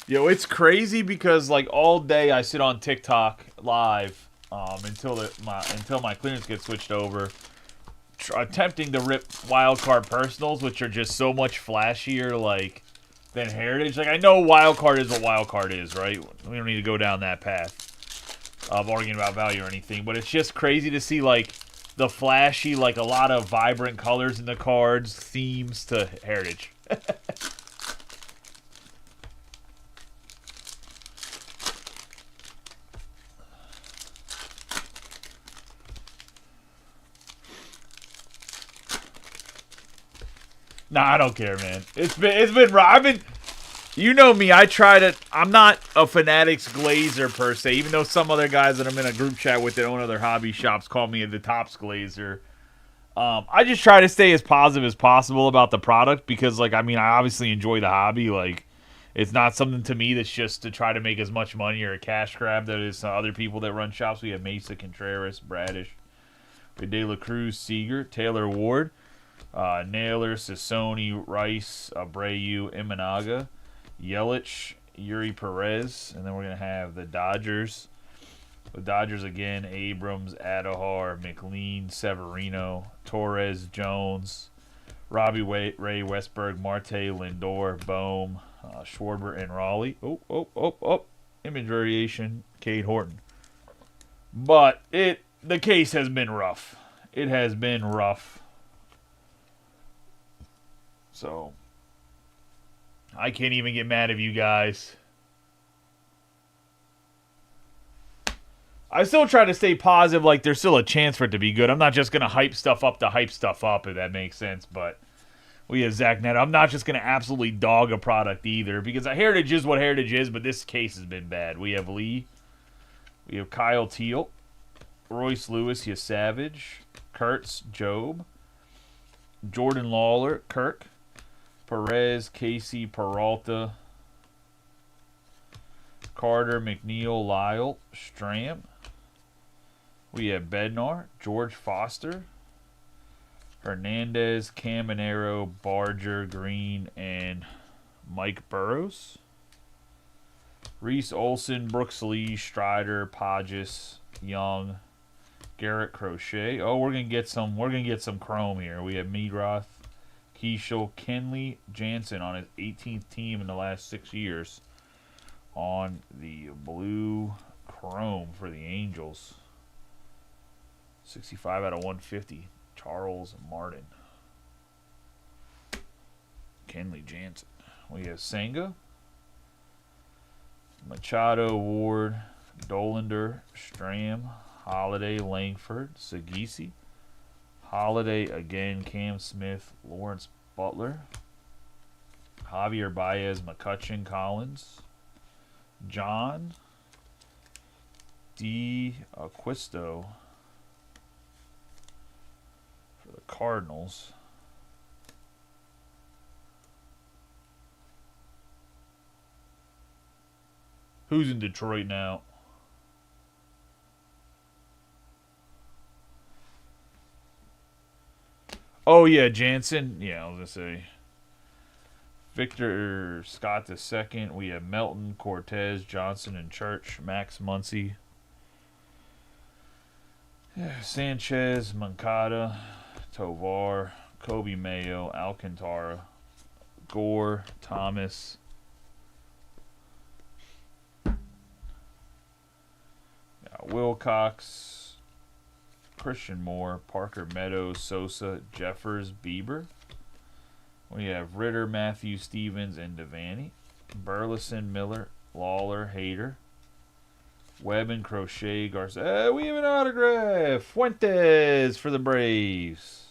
A: Yo, it's crazy because like all day I sit on TikTok live until my clearance gets switched over, attempting to rip wildcard personals, which are just so much flashier like than Heritage. Like I know wildcard is what wildcard is, right? We don't need to go down that path of arguing about value or anything, but it's just crazy to see like the flashy, like a lot of vibrant colors in the cards, themes to Heritage. Nah, I don't care, man. It's been I've been, you know me. I'm not a Fanatics glazer per se. Even though some other guys that I'm in a group chat with that own other hobby shops call me the Tops glazer. I just try to stay as positive as possible about the product because, like, I mean, I obviously enjoy the hobby. Like, it's not something to me that's just to try to make as much money or a cash grab that is other people that run shops. We have Mesa, Contreras, Bradish, De La Cruz, Seager, Taylor Ward. Naylor, Sissoni, Rice, Abreu, Imanaga, Yelich, Yuri Perez, and then we're going to have the Dodgers. The Dodgers again, Abrams, Adahar, McLean, Severino, Torres, Jones, Robbie Ray, Westberg, Marte, Lindor, Bohm, Schwarber, and Raleigh. Oh. Image variation, Cade Horton. But the case has been rough. It has been rough. So, I can't even get mad at you guys. I still try to stay positive, like there's still a chance for it to be good. I'm not just going to hype stuff up, if that makes sense. But we have Zach Neto. I'm not just going to absolutely dog a product either, because Heritage is what Heritage is, but this case has been bad. We have Lee. We have Kyle Teal. Royce Lewis, Savage. Kurtz, Job. Jordan Lawler, Kirk. Perez, Casey, Peralta, Carter, McNeil, Lyle, Stram. We have Bednar, George Foster, Hernandez, Caminero, Barger, Green, and Mike Burrows. Reese Olson, Brooks Lee, Strider, Podges, Young, Garrett Crochet. Oh, we're gonna get some chrome here. We have Meadroth, Keishel, Kenley Jansen on his 18th team in the last 6 years on the blue chrome for the Angels. 65 out of 150. Charles Martin. Kenley Jansen. We have Senga, Machado, Ward, Dolander, Stram, Holiday, Langford, Sagisi, Holiday again, Cam Smith, Lawrence Butler, Javier Baez, McCutcheon, Collins, John D. Acquisto for the Cardinals. Who's in Detroit now? Oh, yeah, Jansen. Yeah, I was going to say. Victor Scott II. We have Melton, Cortez, Johnson, and Church. Max Muncy. Sanchez, Moncada, Tovar, Kobe Mayo, Alcantara, Gore, Thomas. Wilcox, Christian Moore, Parker Meadows, Sosa, Jeffers, Bieber, We have Ritter, Matthews, Stevens, and Devaney. Burleson, Miller, Lawler, Hader. Webb and Crochet, Garcia. We have an autograph. Fuentes for the Braves.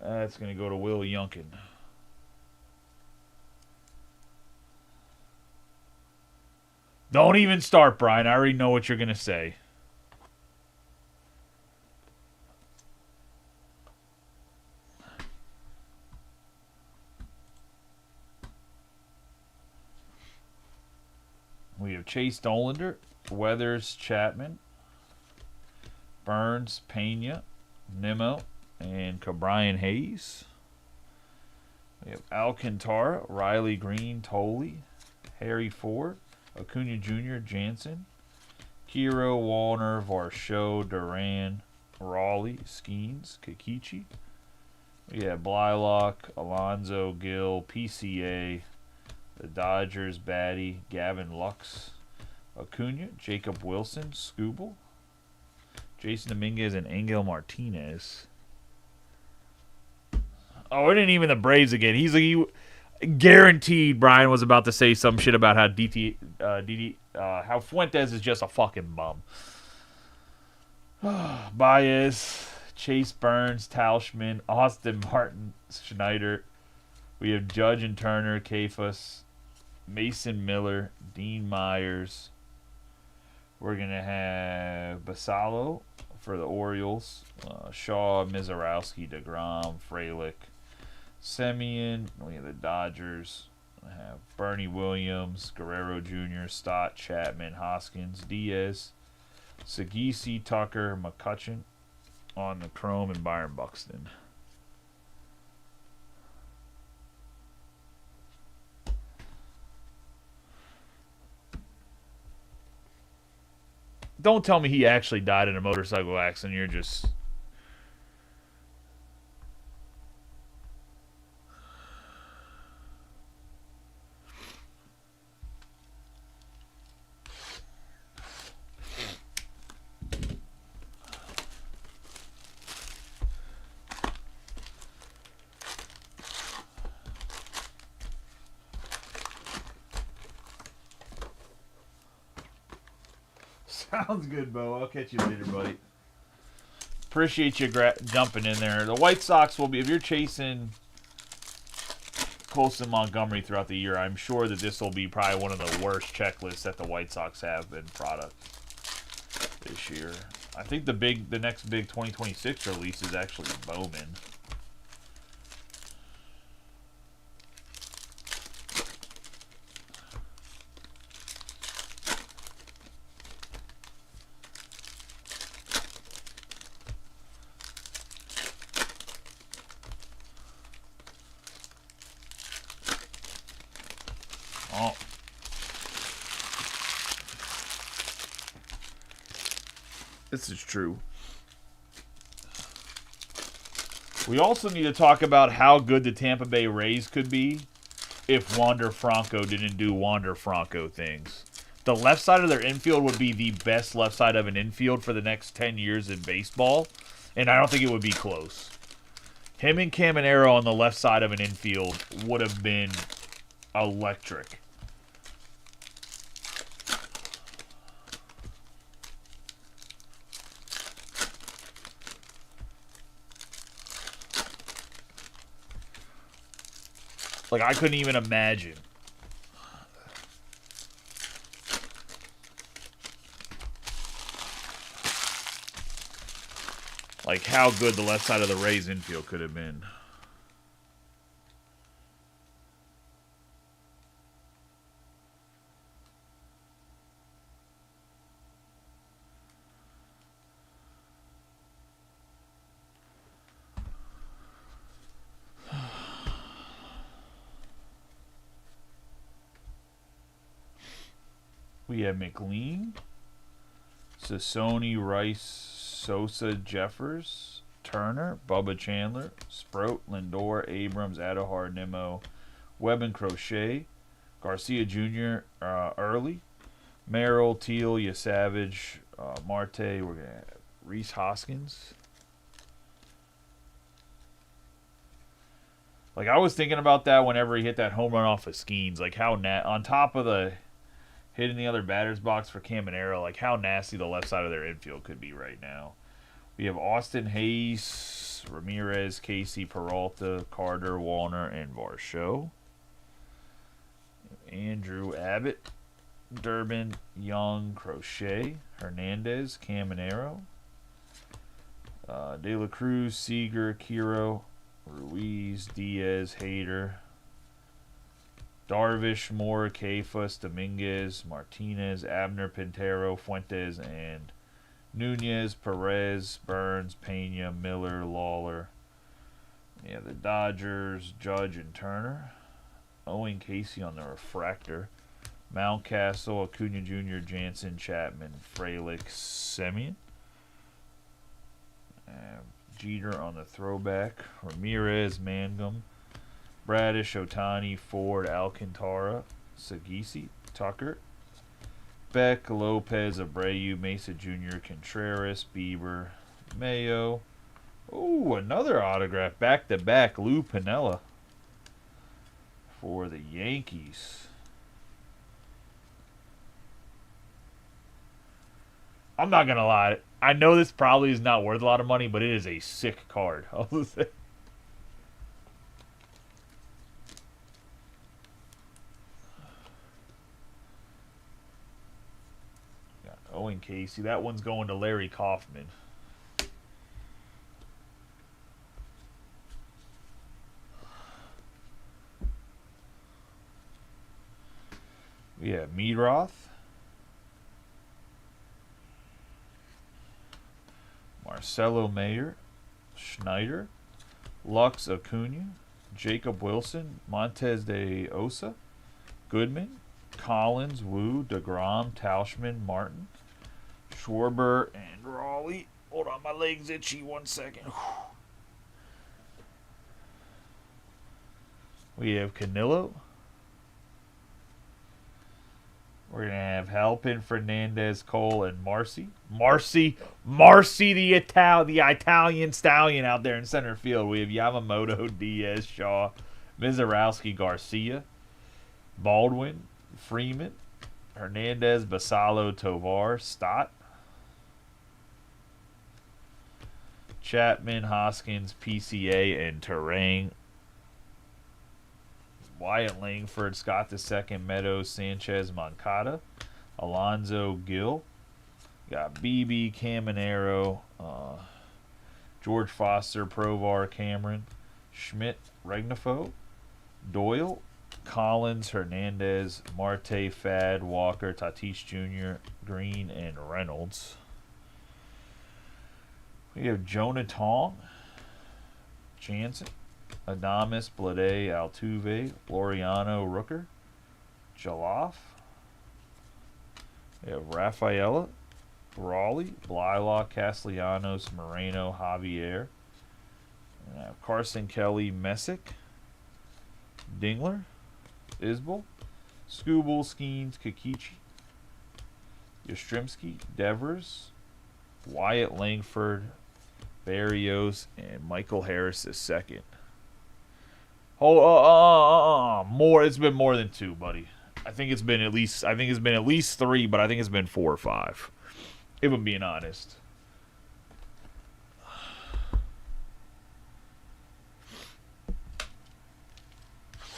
A: That's going to go to Will Yunkin. Don't even start, Brian. I already know what you're going to say. We have Chase Dollander, Weathers, Chapman, Burns, Pena, Nimmo, and Cabrian Hayes. We have Alcantara, Riley Green, Tolley, Harry Ford, Acuna Jr., Jansen, Kiro, Wallner, Varsho, Duran, Raleigh, Skeens, Kikichi. We have Blylock, Alonzo, Gill, PCA, the Dodgers, Batty, Gavin Lux, Acuna, Jacob Wilson, Scooble, Jason Dominguez, and Angel Martinez. Oh, it ain't even the Braves again. He guaranteed Brian was about to say some shit about how how Fuentes is just a fucking bum. Baez, Chase Burns, Tauschman, Austin Martin, Schneider. We have Judge and Turner, Kefas, Mason Miller, Dean Myers. We're going to have Basalo for the Orioles, Shaw, Mizarowski, DeGrom, Frelick, Semien. We have the Dodgers. We have Bernie Williams, Guerrero Jr., Stott, Chapman, Hoskins, Diaz, Sagisi, Tucker, McCutcheon on the Chrome, and Byron Buxton. Don't tell me he actually died in a motorcycle accident. You're just... Sounds good, Bo. I'll catch you later, buddy. Appreciate you jumping in there. The White Sox will be, if you're chasing Colson Montgomery throughout the year, I'm sure that this will be probably one of the worst checklists that the White Sox have in product this year. I think the next big 2026 release is actually Bowman. Oh. This is true. We also need to talk about how good the Tampa Bay Rays could be if Wander Franco didn't do Wander Franco things. The left side of their infield would be the best left side of an infield for the next 10 years in baseball, and I don't think it would be close. Him and Caminero on the left side of an infield would have been electric. Like, I couldn't even imagine. Like, how good the left side of the Rays infield could have been. We have McLean, Sassoni, Rice, Sosa, Jeffers, Turner, Bubba Chandler, Sproat, Lindor, Abrams, Adohar, Nimmo, Webb and Crochet, Garcia Jr., Early, Merrill, Teal, Yasavage, Marte. We're going to have Reese Hoskins. Like, I was thinking about that whenever he hit that home run off of Skeens. Like, how on top of the hitting the other batter's box for Caminero, like, how nasty the left side of their infield could be right now. We have Austin Hayes, Ramirez, Casey, Peralta, Carter, Wallner, and Varsho. Andrew Abbott, Durbin, Young, Crochet, Hernandez, Caminero, De La Cruz, Seager, Kiro, Ruiz, Diaz, Hader, Darvish, Moore, Kefas, Dominguez, Martinez, Abner, Pintero, Fuentes, and Nunez, Perez, Burns, Pena, Miller, Lawler. Yeah, the Dodgers, Judge, and Turner. Owen Casey on the refractor. Mountcastle, Acuna Jr., Jansen, Chapman, Frelick, Semien. Jeter on the throwback. Ramirez, Mangum, Bradish, Otani, Ford, Alcantara, Sagisi, Tucker, Beck, Lopez, Abreu, Mesa Jr., Contreras, Bieber, Mayo. Ooh, another autograph back-to-back, Lou Piniella for the Yankees. I'm not going to lie. I know this probably is not worth a lot of money, but it is a sick card. I'll say. Got Owen Casey. That one's going to Larry Kaufman. We have Meadroth, Marcelo Mayer, Schneider, Lux Acuna, Jacob Wilson, Montez de Osa, Goodman, Collins, Wu, DeGrom, Tauschman, Martin, Schwarber, and Raleigh. Hold on, my leg's itchy. 1 second. We have Canillo. We're going to have Halpin, Fernandez, Cole, and Marcy, the Italian stallion out there in center field. We have Yamamoto, Diaz, Shaw, Mizarowski, Garcia, Baldwin, Freeman, Hernandez, Basallo, Tovar, Stott, Chapman, Hoskins, PCA, and Terang. Wyatt Langford, Scott II, Meadows, Sanchez, Moncada, Alonzo, Gill. Got BB, Caminero, George Foster, Provar, Cameron, Schmidt, Regnafo, Doyle, Collins, Hernandez, Marte, Fad, Walker, Tatis Jr., Green, and Reynolds. We have Jonah Tong, Jansen, Adames, Blade, Altuve, Laureano, Rooker, Jaloff. We have Rafaela, Raleigh, Blylock, Castellanos, Moreno, Javier. We have Carson Kelly, Messick, Dingler, Isbell, Skubal, Skeens, Kikichi, Yastrzemski, Devers, Wyatt Langford, Barrios, and Michael Harris II. More. It's been more than 2, buddy. I think it's been at least 3, but I think it's been 4 or 5. If I'm being honest.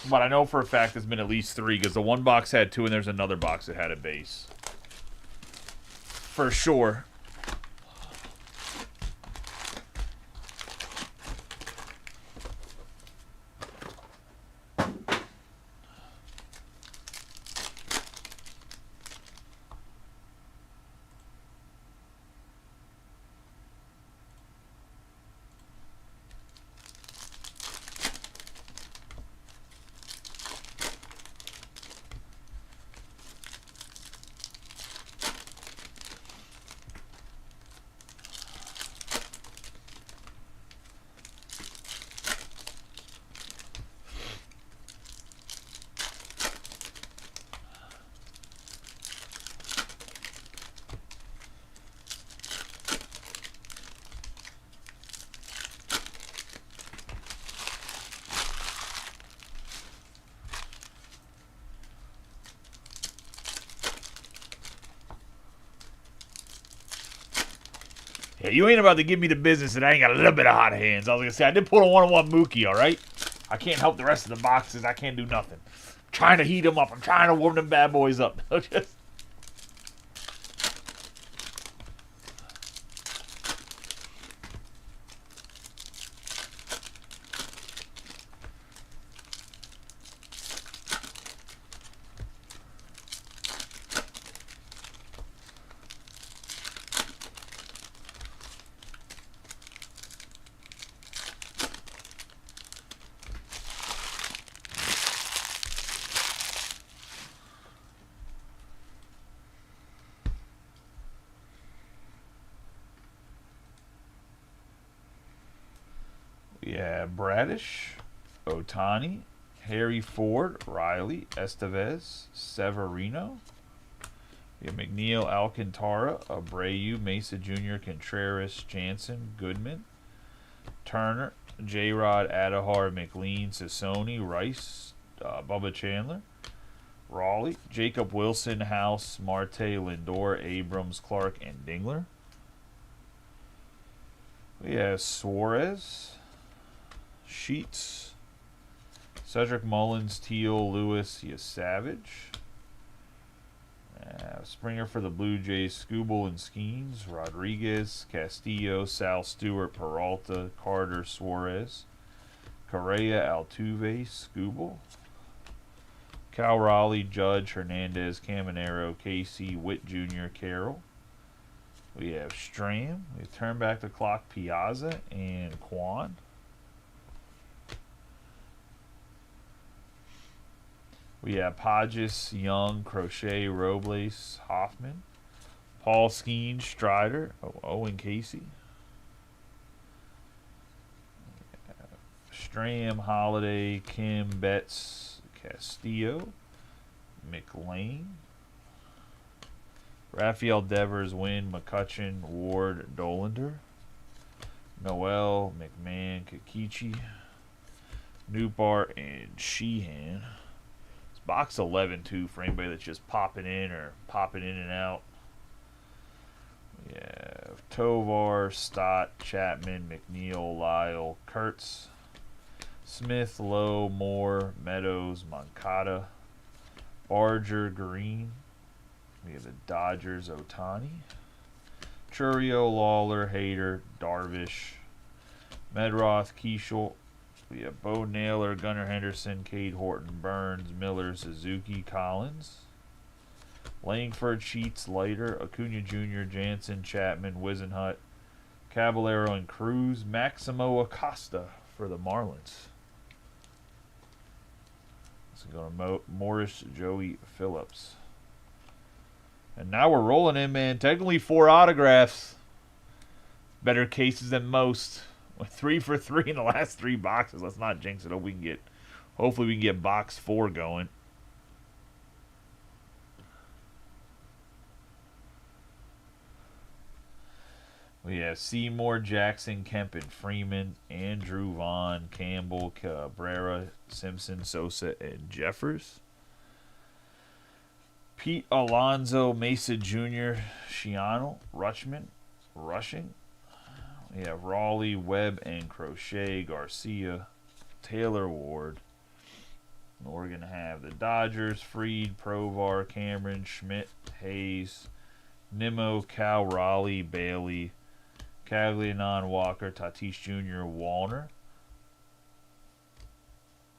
A: But I know for a fact it's been at least 3 because the one box had 2 and there's another box that had a base. For sure. Yeah, you ain't about to give me the business that I ain't got a little bit of hot hands. I was going to say, I did pull a 1-on-1 Mookie, all right? I can't help the rest of the boxes. I can't do nothing. I'm trying to heat them up. I'm trying to warm them bad boys up. Just... Yeah, Bradish, Otani, Harry Ford, Riley, Estevez, Severino. We have McNeil, Alcantara, Abreu, Mesa Jr., Contreras, Jansen, Goodman, Turner, J-Rod, Adahar, McLean, Sassoni, Rice, Bubba Chandler, Raleigh, Jacob Wilson, House, Marte, Lindor, Abrams, Clark, and Dingler. We have Suarez, Sheets, Cedric Mullins, Teal, Lewis, Savage. Springer for the Blue Jays, Skubal and Skeens, Rodriguez, Castillo, Sal Stewart, Peralta, Carter, Suarez, Correa, Altuve, Skubal, Cal Raleigh, Judge, Hernandez, Caminero, Casey, Witt Jr., Carroll. We have Stram. We turn back the clock, Piazza and Kwan. We have Podges, Young, Crochet, Robles, Hoffman, Paul Skeens, Strider, Owen Casey, Stram, Holiday, Kim, Betts, Castillo, McLean, Rafael Devers, Wynn, McCutcheon, Ward, Dolander, Noel, McMahon, Kikichi, Newbart, and Sheehan. Box 11, too, for anybody that's just popping in or popping in and out. We have Tovar, Stott, Chapman, McNeil, Lyle, Kurtz, Smith, Lowe, Moore, Meadows, Moncada, Barger, Green. We have the Dodgers, Otani, Churio, Lawler, Hader, Darvish, Medroth, Keishel. We have Bo Naylor, Gunnar Henderson, Cade Horton, Burns, Miller, Suzuki, Collins, Langford, Sheets, Leiter, Acuna Jr., Jansen, Chapman, Wisenhut, Caballero, and Cruz. Maximo Acosta for the Marlins. Let's go to Morris, Joey, Phillips. And now we're rolling in, man. Technically 4 autographs. Better cases than most. 3 for 3 in the last 3 boxes. Let's not jinx it. Hopefully we can get box 4 going. We have Seymour, Jackson, Kemp, and Freeman, Andrew, Vaughn, Campbell, Cabrera, Simpson, Sosa, and Jeffers. Pete Alonso, Mesa Jr., Shiano, Rushing. We have Raleigh, Webb, and Crochet, Garcia, Taylor Ward. We're going to have the Dodgers, Fried, Provar, Cameron, Schmidt, Hayes, Nimmo, Cal, Raleigh, Bailey, Caglianon, Walker, Tatis Jr., Wallner.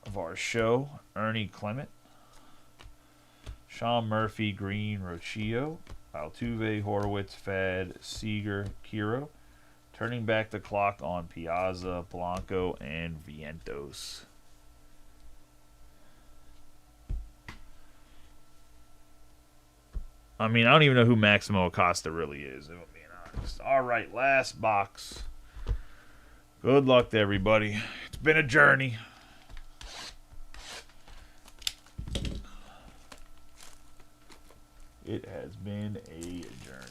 A: Of our show, Ernie Clement, Sean Murphy, Green, Rocchio, Altuve, Horowitz, Fad, Seager, Kiro. Turning back the clock on Piazza, Blanco, and Vientos. I mean, I don't even know who Maximo Acosta really is, if I'm being honest. All right, last box. Good luck to everybody. It's been a journey. It has been a journey.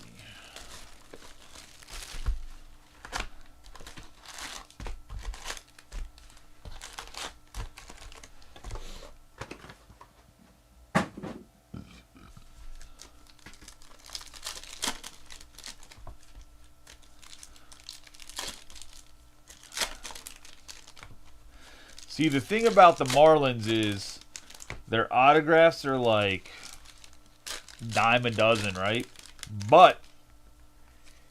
A: See, the thing about the Marlins is their autographs are like dime a dozen, right? But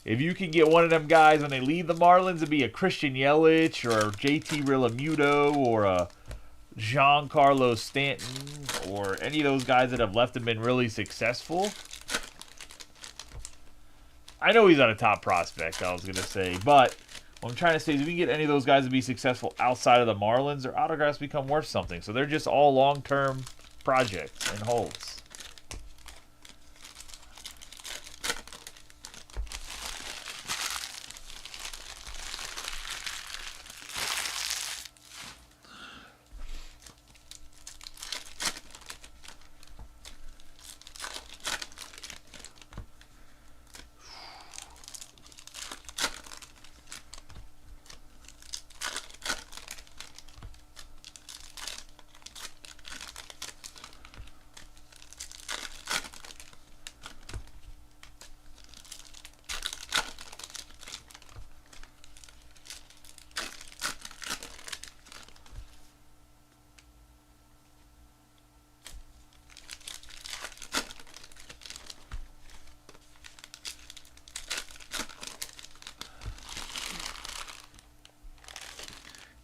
A: if you can get one of them guys when they leave the Marlins to be a Christian Yelich or a JT Realmuto or a Giancarlo Stanton or any of those guys that have left and been really successful. I know he's not a top prospect, I was going to say, but what I'm trying to say is if we can get any of those guys to be successful outside of the Marlins, their autographs become worth something. So they're just all long-term projects and holds.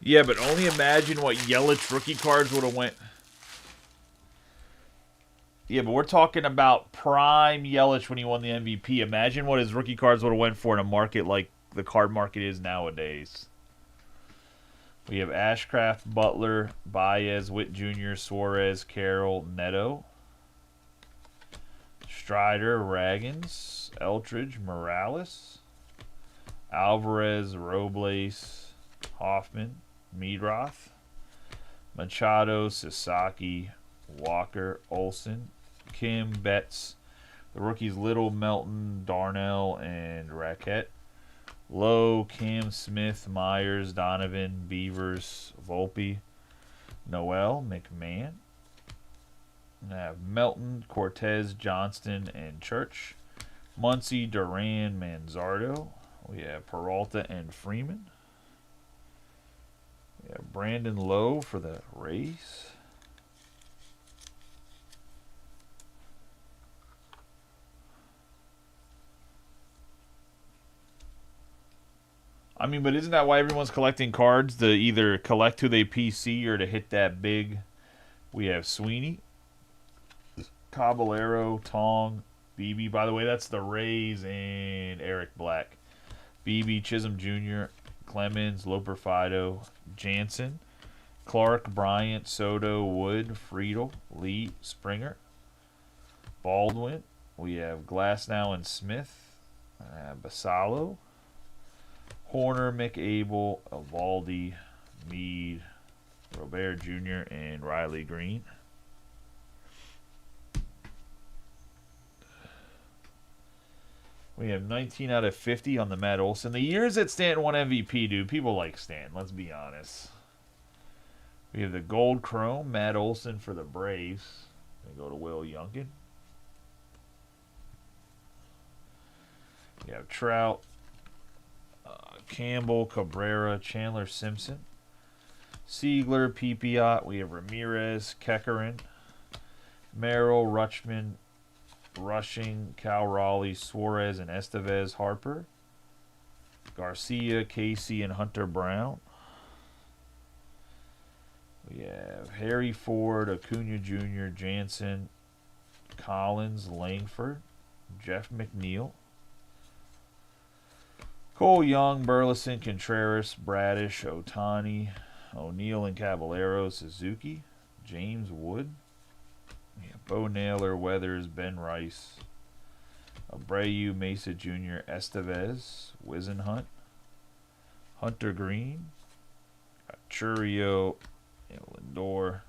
A: Yeah, but only imagine what Yelich rookie cards would have went. Yeah, but we're talking about prime Yelich when he won the MVP. Imagine what his rookie cards would have went for in a market like the card market is nowadays. We have Ashcraft, Butler, Baez, Witt Jr., Suarez, Carroll, Neto, Strider, Ragans, Eltridge, Morales, Alvarez, Robles, Hoffman, Meadroth, Machado, Sasaki, Walker, Olson, Kim, Betts, the rookies Little, Melton, Darnell, and Raquette, Lowe, Cam Smith, Myers, Donovan, Beavers, Volpe, Noel, McMahon. I have Melton, Cortez, Johnston, and Church, Muncy, Duran, Manzardo. We have Peralta and Freeman. We have Brandon Lowe for the Rays. I mean, but isn't that why everyone's collecting cards? To either collect who they PC or to hit that big. We have Sweeney, Caballero, Tong, BB. By the way, that's the Rays and Eric Black. BB, Chisholm Jr., Clemens, Loper Fido, Jansen, Clark, Bryant, Soto, Wood, Friedel, Lee, Springer, Baldwin. We have Glasnow and Smith, Basalo, Horner, McAble, Evaldi, Meade, Robert Jr., and Riley Green. We have 19 out of 50 on the Matt Olson. The years that Stanton won MVP, dude, people like Stanton, let's be honest. We have the gold chrome, Matt Olson for the Braves. They go to Will Youngkin. You have Trout, Campbell, Cabrera, Chandler Simpson, Siegler, Pipiot. We have Ramirez, Kekkerin, Merrill, Rutschman, Rushing, Cal Raleigh, Suarez, and Estevez, Harper, Garcia, Casey, and Hunter Brown. We have Harry Ford, Acuna Jr., Jansen, Collins, Langford, Jeff McNeil, Cole Young, Burleson, Contreras, Bradish, Otani, O'Neill and Caballero, Suzuki, James Wood, Bo Naylor, Weathers, Ben Rice, Abreu, Mesa Jr., Estevez, Wisenhunt, Hunter Green, Churio, Lindor,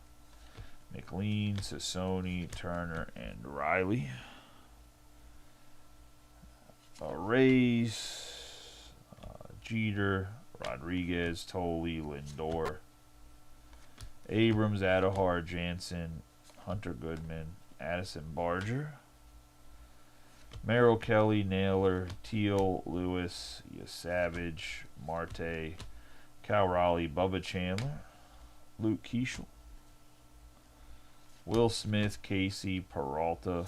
A: McLean, Sassoni, Turner, and Riley. Rays, Jeter, Rodriguez, Tolle, Lindor, Abrams, Adahar, Jansen, Hunter Goodman, Addison Barger, Merrill Kelly, Naylor, Teal, Lewis, Savage, Marte, Cal Raleigh, Bubba Chandler, Luke Keeschel. Will Smith, Casey, Peralta,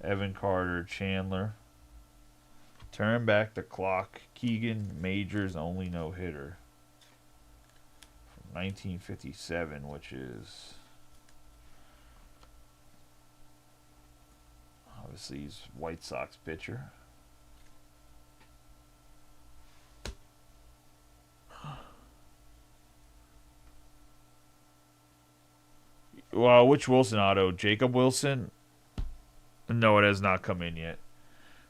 A: Evan Carter, Chandler. Turn back the clock. Keegan Majors, only no hitter. From 1957, which is obviously he's White Sox pitcher. Well, which Wilson auto? Jacob Wilson? No, it has not come in yet.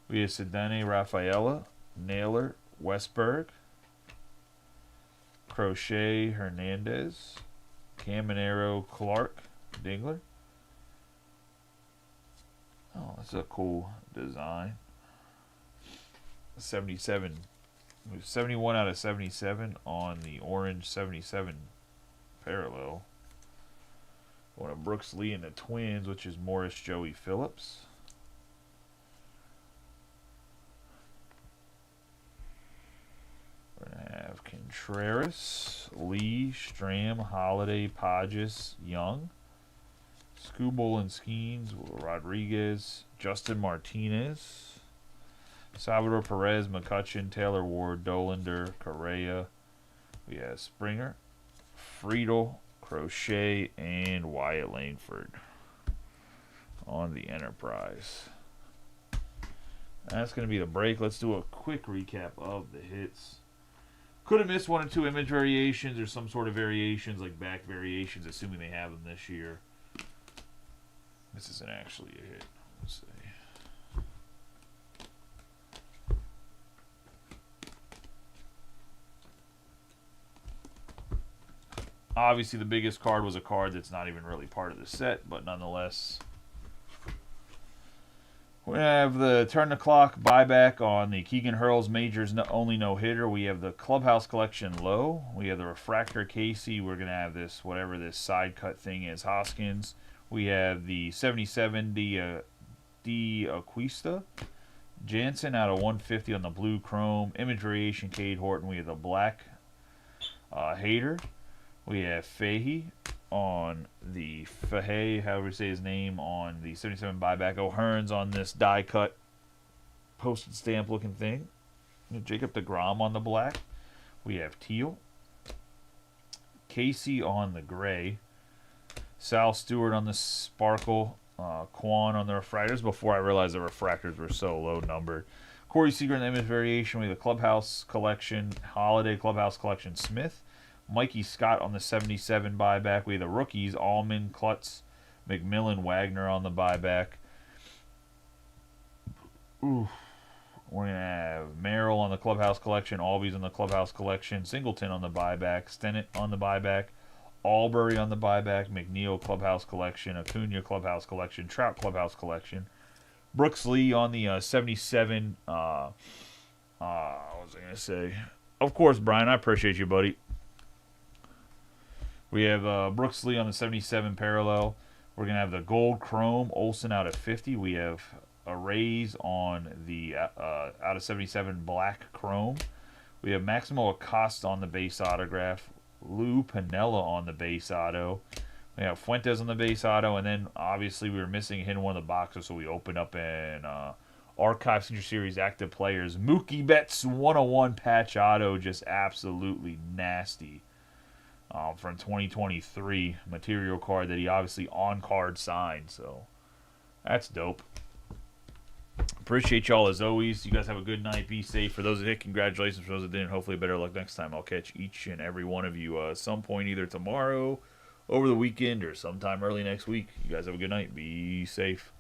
A: We have Sedane Rafaela, Naylor, Westberg, Crochet, Hernandez, Caminero, Clark, Dingler. Oh, that's a cool design. 77. 71 out of 77 on the orange 77 parallel. One of Brooks Lee and the Twins, which is Morris Joey Phillips. We're going to have Contreras, Lee, Stram, Holiday, Podges, Young. Skubal and Skeens, Rodriguez, Justin Martinez, Salvador Perez, McCutcheon, Taylor Ward, Dolander, Correa. We have Springer, Friedel, Crochet, and Wyatt Langford on the Enterprise. That's going to be the break. Let's do a quick recap of the hits. Could have missed one or two image variations or some sort of variations, like back variations, assuming they have them this year. This isn't actually a hit. Let's see. Obviously, the biggest card was a card that's not even really part of the set, but nonetheless. We have the Turn the Clock buyback on the Keegan Hurls Majors only no-hitter. We have the Clubhouse Collection low. We have the Refractor Casey. We're going to have this, whatever this side cut thing is, Hoskins. We have the 77 D Aquista. Jansen out of 150 on the blue chrome. Image variation Cade Horton. We have the black Hader. We have Fahey on the Fahey, however you say his name, on the 77 buyback. O'Hearns on this die cut postage stamp looking thing. Jacob deGrom on the black. We have Teal. Casey on the gray. Sal Stewart on the sparkle. Quan on the refractors, before I realized the refractors were so low numbered. Corey Seager in the image variation. We have the Clubhouse Collection, Holiday Clubhouse Collection Smith. Mikey Scott on the 77 buyback. We have the rookies, Allman, Klutz, McMillan, Wagner on the buyback. Oof. We're going to have Merrill on the Clubhouse Collection, Albies on the Clubhouse Collection, Singleton on the buyback, Stennett on the buyback, Albury on the buyback, McNeil Clubhouse Collection, Acuna Clubhouse Collection, Trout Clubhouse Collection, Brooks Lee on the 77. What was I going to say? Of course, Brian, I appreciate you, buddy. We have Brooks Lee on the 77 parallel. We're going to have the gold chrome Olsen out of 50. We have Arrays on the out of 77 black chrome. We have Maximo Acosta on the base autograph. Lou Piniella on the base auto. We have Fuentes on the base auto. And then, obviously, we were missing a hit in one of the boxes, so we opened up an Archive Senior Series active players. Mookie Betts 101 patch auto, just absolutely nasty. From 2023 material card that he obviously on-card signed. So, that's dope. Appreciate y'all as always. You guys have a good night. Be safe. For those that hit, congratulations. For those that didn't, hopefully better luck next time. I'll catch each and every one of you at some point, either tomorrow, over the weekend, or sometime early next week. You guys have a good night. Be safe.